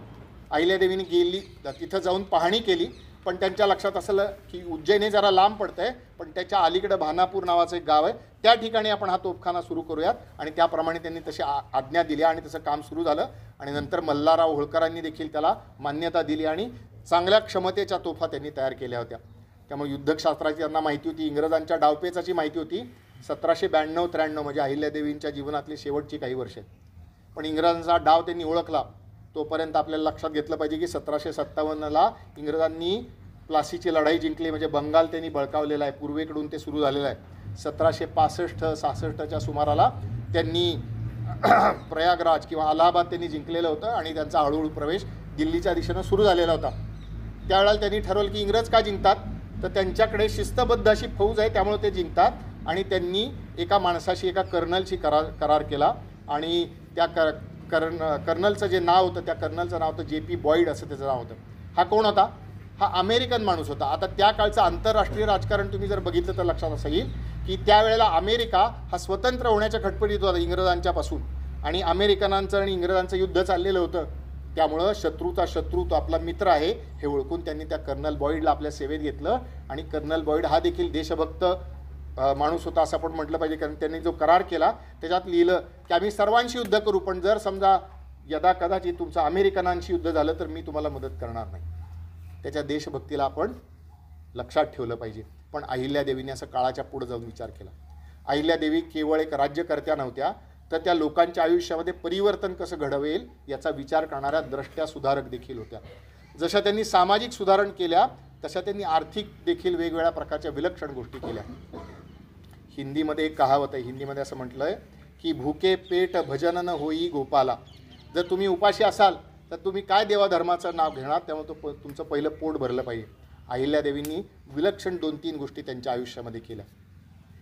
अहिल्यादेवींनी गेली, तिथं जाऊन पाहणी केली. पण त्यांच्या लक्षात असलं की उज्जैन हे जरा लांब पडतं आहे, पण त्याच्या अलीकडं भानापूर नावाचं एक गाव आहे, त्या ठिकाणी आपण हा तोफखाना सुरू करूयात. आणि त्याप्रमाणे त्यांनी तशी आज्ञा दिली आणि तसं काम सुरू झालं. आणि नंतर मल्हारराव होळकरांनी देखील त्याला मान्यता दिली आणि चांगल्या क्षमतेच्या तोफा त्यांनी तयार केल्या होत्या. त्यामुळे युद्धशास्त्राची त्यांना माहिती होती. इंग्रजांच्या डावपेचाची माहिती होती. 1792-93 म्हणजे अहिल्यादेवींच्या जीवनातली शेवटची काही वर्षे. पण इंग्रजांचा डाव त्यांनी ओळखला. तोपर्यंत आपल्याला लक्षात घेतलं पाहिजे की 1757ला इंग्रजांनी प्लासीची लढाई जिंकली. म्हणजे बंगाल त्यांनी बळकावलेला आहे, पूर्वेकडून ते सुरू झालेलं आहे. 1765-66च्या सुमाराला त्यांनी प्रयागराज किंवा अलाहाबाद त्यांनी जिंकलेलं होतं आणि त्यांचा हळूहळू प्रवेश दिल्लीच्या दिशेनं सुरू झालेला होता. त्यावेळेला त्यांनी ठरवलं की इंग्रज का जिंकतात, तर त्यांच्याकडे शिस्तबद्ध अशी फौज आहे त्यामुळे ते जिंकतात. आणि त्यांनी एका माणसाशी, एका कर्नलशी करार केला. आणि त्या कर्नलचं जे नाव होतं, त्या कर्नलचं नाव होतं JP बॉईड असं त्याचं नाव होतं. हा कोण होता, हा अमेरिकन माणूस होता. आता त्या काळचं आंतरराष्ट्रीय राजकारण तुम्ही जर बघितलं तर लक्षात असं येईल की त्यावेळेला अमेरिका हा स्वतंत्र होण्याच्या खटपटीत होता इंग्रजांच्यापासून. आणि अमेरिकनांचं आणि इंग्रजांचं युद्ध चाललेलं होतं. त्यामुळं शत्रूचा शत्रू तो आपला मित्र आहे हे ओळखून त्यांनी त्या कर्नल बॉईडला आपल्या सेवेत घेतलं. आणि कर्नल बॉईड हा देखील देशभक्त माणूस होता असं आपण म्हटलं पाहिजे. कारण त्यांनी जो करार केला त्याच्यात लिहिलं की आम्ही सर्वांशी युद्ध करू, पण जर समजा यदा कदाचित तुमचं अमेरिकनांशी युद्ध झालं तर मी तुम्हाला मदत करणार नाही. त्याच्या देशभक्तीला आपण लक्षात ठेवलं पाहिजे. पण अहिल्यादेवीने असं काळाच्या पुढे जाऊन विचार केला. अहिल्यादेवी केवळ एक राज्यकर्त्या नव्हत्या, तर त्या लोकांच्या आयुष्यामध्ये परिवर्तन कसं घडवेल याचा विचार करणाऱ्या द्रष्ट्या सुधारक देखील होत्या. जशा त्यांनी सामाजिक सुधारण केल्या तशा त्यांनी आर्थिक देखील वेगवेगळ्या प्रकारच्या विलक्षण गोष्टी केल्या. हिंदीमध्ये एक कहावत आहे, हिंदीमध्ये असं म्हटलं आहे की भूके पेट भजन न होई गोपाला. जर तुम्ही उपाशी असाल तर तुम्ही काय देवाधर्माचं नाव घेणार, त्यामुळे तुमचं पहिलं पोट भरलं पाहिजे. अहिल्यादेवींनी विलक्षण 2-3 गोष्टी त्यांच्या आयुष्यामध्ये केल्या.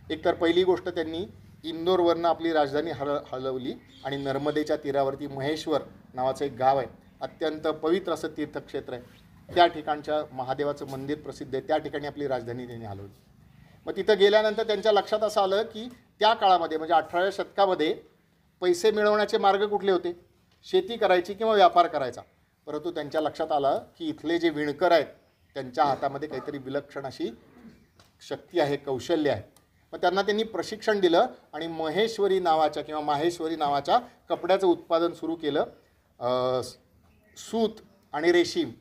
एक तर पहिली गोष्ट, त्यांनी इंदोरवरनं आपली राजधानी हलवली आणि नर्मदेच्या तीरावरती महेश्वर नावाचं एक गाव आहे, अत्यंत पवित्र असं तीर्थक्षेत्र आहे. त्या ठिकाणच्या महादेवाचं मंदिर प्रसिद्ध आहे, त्या ठिकाणी आपली राजधानी त्यांनी हलवली. मग तिथं गेल्यानंतर त्यांच्या लक्षात असं आलं की त्या काळामध्ये म्हणजे 18व्या शतकामध्ये पैसे मिळवण्याचे मार्ग कुठले होते, शेती करायची किंवा व्यापार करायचा. परंतु त्यांच्या लक्षात आलं की इथले जे विणकर आहेत त्यांच्या हातामध्ये काहीतरी विलक्षण अशी शक्ती आहे, कौशल्य आहे. मग त्यांनी प्रशिक्षण दिलं आणि महेश्वरी नावाच्या किंवा माहेश्वरी नावाच्या कपड्याचं उत्पादन सुरू केलं. सूत आणि रेशीम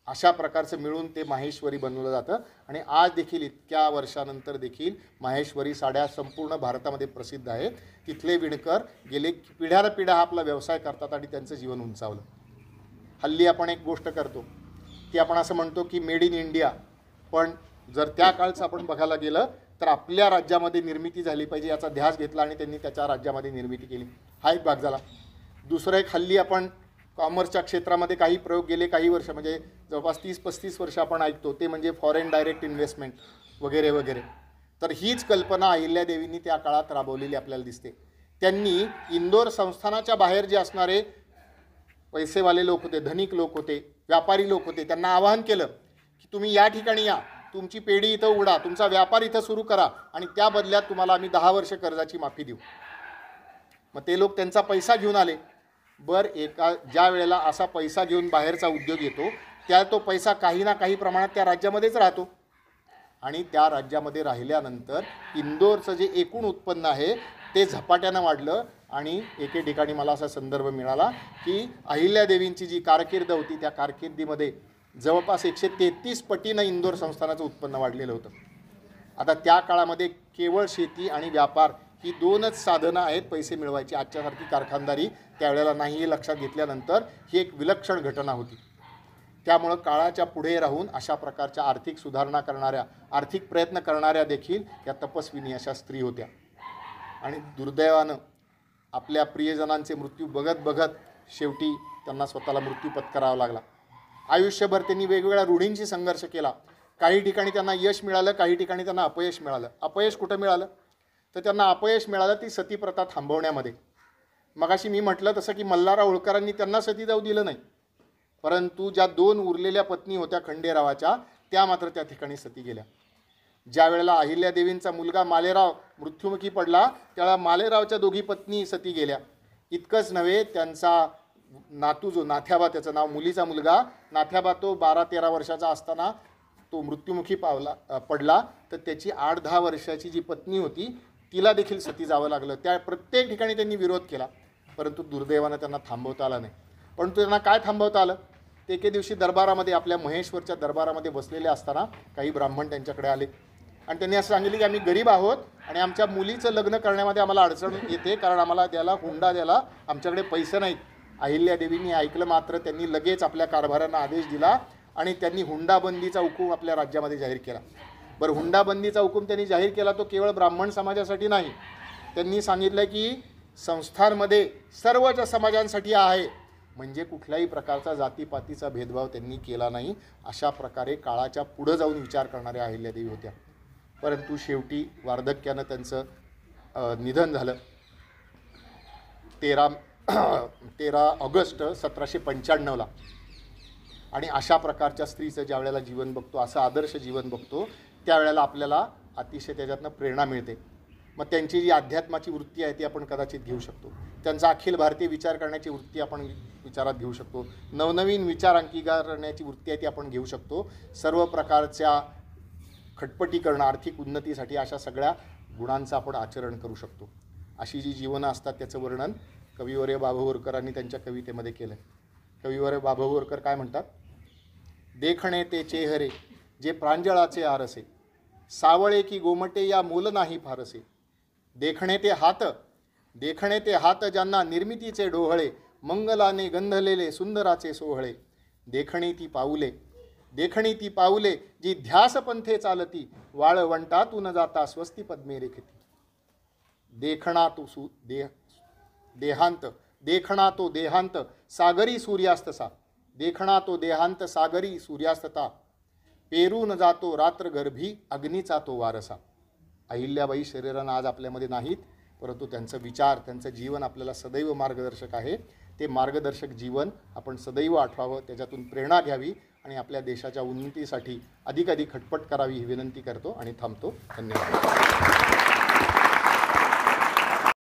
अशा प्रकारचं मिळून ते माहेश्वरी बनवलं जातं आणि आज देखील इतक्या वर्षानंतर देखील माहेश्वरी साड्या संपूर्ण भारतामध्ये प्रसिद्ध आहेत. तिथले विणकर गेले पिढ्यानपिढ्या हा आपला व्यवसाय करतात आणि त्यांचं जीवन उंचावलं. हल्ली आपण एक गोष्ट करतो की आपण असं म्हणतो की मेड इन इंडिया, पण जर त्या काळचं आपण बघायला गेलं तर आपल्या राज्यामध्ये निर्मिती झाली पाहिजे याचा ध्यास घेतला आणि त्यांनी त्याच्या राज्यामध्ये निर्मिती केली. हा एक भाग झाला. दुसरं एक, हल्ली आपण कॉमर्सच्या क्षेत्रामध्ये काही प्रयोग गेले काही वर्ष म्हणजे जवळपास 30-35 वर्ष आपण ऐकतो, ते म्हणजे फॉरेन डायरेक्ट इन्व्हेस्टमेंट वगैरे वगैरे. तर हीच कल्पना अहिल्यादेवींनी त्या काळात राबवलेली आपल्याला दिसते. त्यांनी इंदोर संस्थानाच्या बाहेर जे असणारे पैसेवाले लोक होते, धनिक लोक होते, व्यापारी लोक होते, त्यांना आवाहन केलं की तुम्ही या ठिकाणी या, तुमची पेढी इथं उघडा, तुमचा व्यापार इथं सुरू करा आणि त्या बदल्यात तुम्हाला आम्ही 10 वर्ष कर्जाची माफी देऊ. मग ते लोक त्यांचा पैसा घेऊन आले. ज्या वेळेला असा पैसा घेऊन बाहेरचा उद्योग येतो त्या तो पैसा काही ना काही प्रमाणात त्या राज्यामध्येच राहतो आणि त्या राज्यामध्ये राहिल्यानंतर इंदोरचं जे एकूण उत्पन्न आहे ते झपाट्यानं वाढलं. आणि एके ठिकाणी मला असा संदर्भ मिळाला की अहिल्यादेवींची जी कारकीर्द होती त्या कारकिर्दीमध्ये जवळपास 133 पटीनं इंदोर संस्थानाचं उत्पन्न वाढलेलं होतं. आता त्या काळामध्ये केवळ शेती आणि व्यापार ही 2च साधनं आहेत पैसे मिळवायची. आजच्यासारखी कारखानदारी त्यावेळेला नाही हे लक्षात घेतल्यानंतर ही एक विलक्षण घटना होती. त्यामुळं काळाच्या पुढे राहून अशा प्रकारच्या आर्थिक सुधारणा करणाऱ्या, आर्थिक प्रयत्न करणाऱ्या देखील या तपस्विनी अशा स्त्री होत्या. आणि दुर्दैवानं आपल्या प्रियजनांचे मृत्यू बघत बघत शेवटी त्यांना स्वतःला मृत्यू पत्करावा लागला. आयुष्यभर त्यांनी वेगवेगळ्या रूढींशी संघर्ष केला. काही ठिकाणी त्यांना यश मिळालं, काही ठिकाणी त्यांना अपयश मिळालं. अपयश कुठं मिळालं तर त्यांना अपयश मिळालं ती सतीप्रथा थांबवण्यामध्ये. मगाशी मी म्हटलं तसं की मल्हारराव होळकरांनी त्यांना सती जाऊ दिलं नाही, परंतु ज्या 2 उरलेल्या पत्नी होत्या खंडेरावाच्या त्या मात्र त्या ठिकाणी सती गेल्या. ज्या वेळेला अहिल्यादेवींचा मुलगा मालेराव मृत्युमुखी पडला त्यावेळेला मालेरावच्या 2 पत्नी सती गेल्या. इतकंच नव्हे, त्यांचा नातू जो नाथ्याबा, त्याचं नाव मुलीचा मुलगा नाथ्याबा, तो 12-13 वर्षाचा असताना तो मृत्युमुखी पडला. तर त्याची 8-10 वर्षाची जी पत्नी होती तिला देखील सती जावं लागलं. त्या प्रत्येक ठिकाणी त्यांनी विरोध केला, परंतु दुर्दैवानं त्यांना थांबवता आलं नाही. परंतु त्यांना काय थांबवता आलं, ते एके दिवशी दरबारामध्ये आपल्या महेश्वरच्या दरबारामध्ये बसलेले असताना काही ब्राह्मण त्यांच्याकडे आले आणि त्यांनी असं सांगितलं की आम्ही गरीब आहोत आणि आमच्या मुलीचं लग्न करण्यामध्ये आम्हाला अडचण येते, कारण आम्हाला हुंडा द्यायला आमच्याकडे पैसे नाहीत. अहिल्यादेवींनी ऐकलं मात्र त्यांनी लगेच आपल्या कारभारांना आदेश दिला आणि त्यांनी हुंडाबंदीचा हुकूम आपल्या राज्यामध्ये जाहीर केला. बरं, हुंडाबंदीचा हुकूम त्यांनी जाहीर केला तो केवळ ब्राह्मण समाजासाठी नाही. त्यांनी सांगितलं की संस्थांमध्ये सर्वच समाजांसाठी आहे, म्हणजे कुठल्याही प्रकारचा जातीपातीचा भेदभाव त्यांनी केला नाही. अशा प्रकारे काळाच्या पुढं जाऊन विचार करणाऱ्या अहिल्यादेवी होत्या. परंतु शेवटी वार्धक्यानं त्यांचं निधन झालं 13 ऑगस्ट 1795ला. आणि अशा प्रकारच्या स्त्रीचं ज्या वेळेला जीवन बघतो, असं आदर्श जीवन बघतो, त्यावेळेला आपल्याला अतिशय त्याच्यातनं प्रेरणा मिळते. मग त्यांची जी अध्यात्माची वृत्ती आहे ती आपण कदाचित घेऊ शकतो. त्यांचा अखिल भारतीय विचार करण्याची वृत्ती आपण विचारात घेऊ शकतो. नवनवीन विचार अंगीकार करण्याची वृत्ती आहे ती आपण घेऊ शकतो. सर्व प्रकारच्या खटपटी करणं, आर्थिक उन्नतीसाठी अशा सगळ्या गुणांचं आपण आचरण करू शकतो. अशी जी जीवनं असतात त्याचं वर्णन कविवर्य बाभवळकरांनी त्यांच्या कवितेमध्ये केलं आहे. कविवर्य बाभवळकर काय म्हणतात, देखणे ते चेहरे जे प्रांजळाचे आरसे, सावळे की गोमटे या मोल नाही फारसे. देखणे ते हात ज्यांना निर्मितीचे डोहळे, मंगलाने गंधलेले सुंदराचे सोहळे. देखणी ती पाऊले जी ध्यास पंथे चालती, वाळवंटातून जाता स्वस्ती पद्मे रेखती. देखणा तो देहांत सागरी सूर्यास्तसा, देखणा तो देहांत सागरी सूर्यास्तता. पेरून जातो रात्र गर्भी अग्नीचा तो वारसा. अहिल्याबाई शरीरानं आज आपल्यामध्ये नाहीत, परंतु त्यांचं विचार, त्यांचं जीवन आपल्याला सदैव मार्गदर्शक आहे. ते मार्गदर्शक जीवन आपण सदैव आठवावं, त्याच्यातून प्रेरणा घ्यावी आणि आपल्या देशाच्या उन्नतीसाठी अधिकाधिक खटपट करावी ही विनंती करतो आणि थांबतो. धन्यवाद.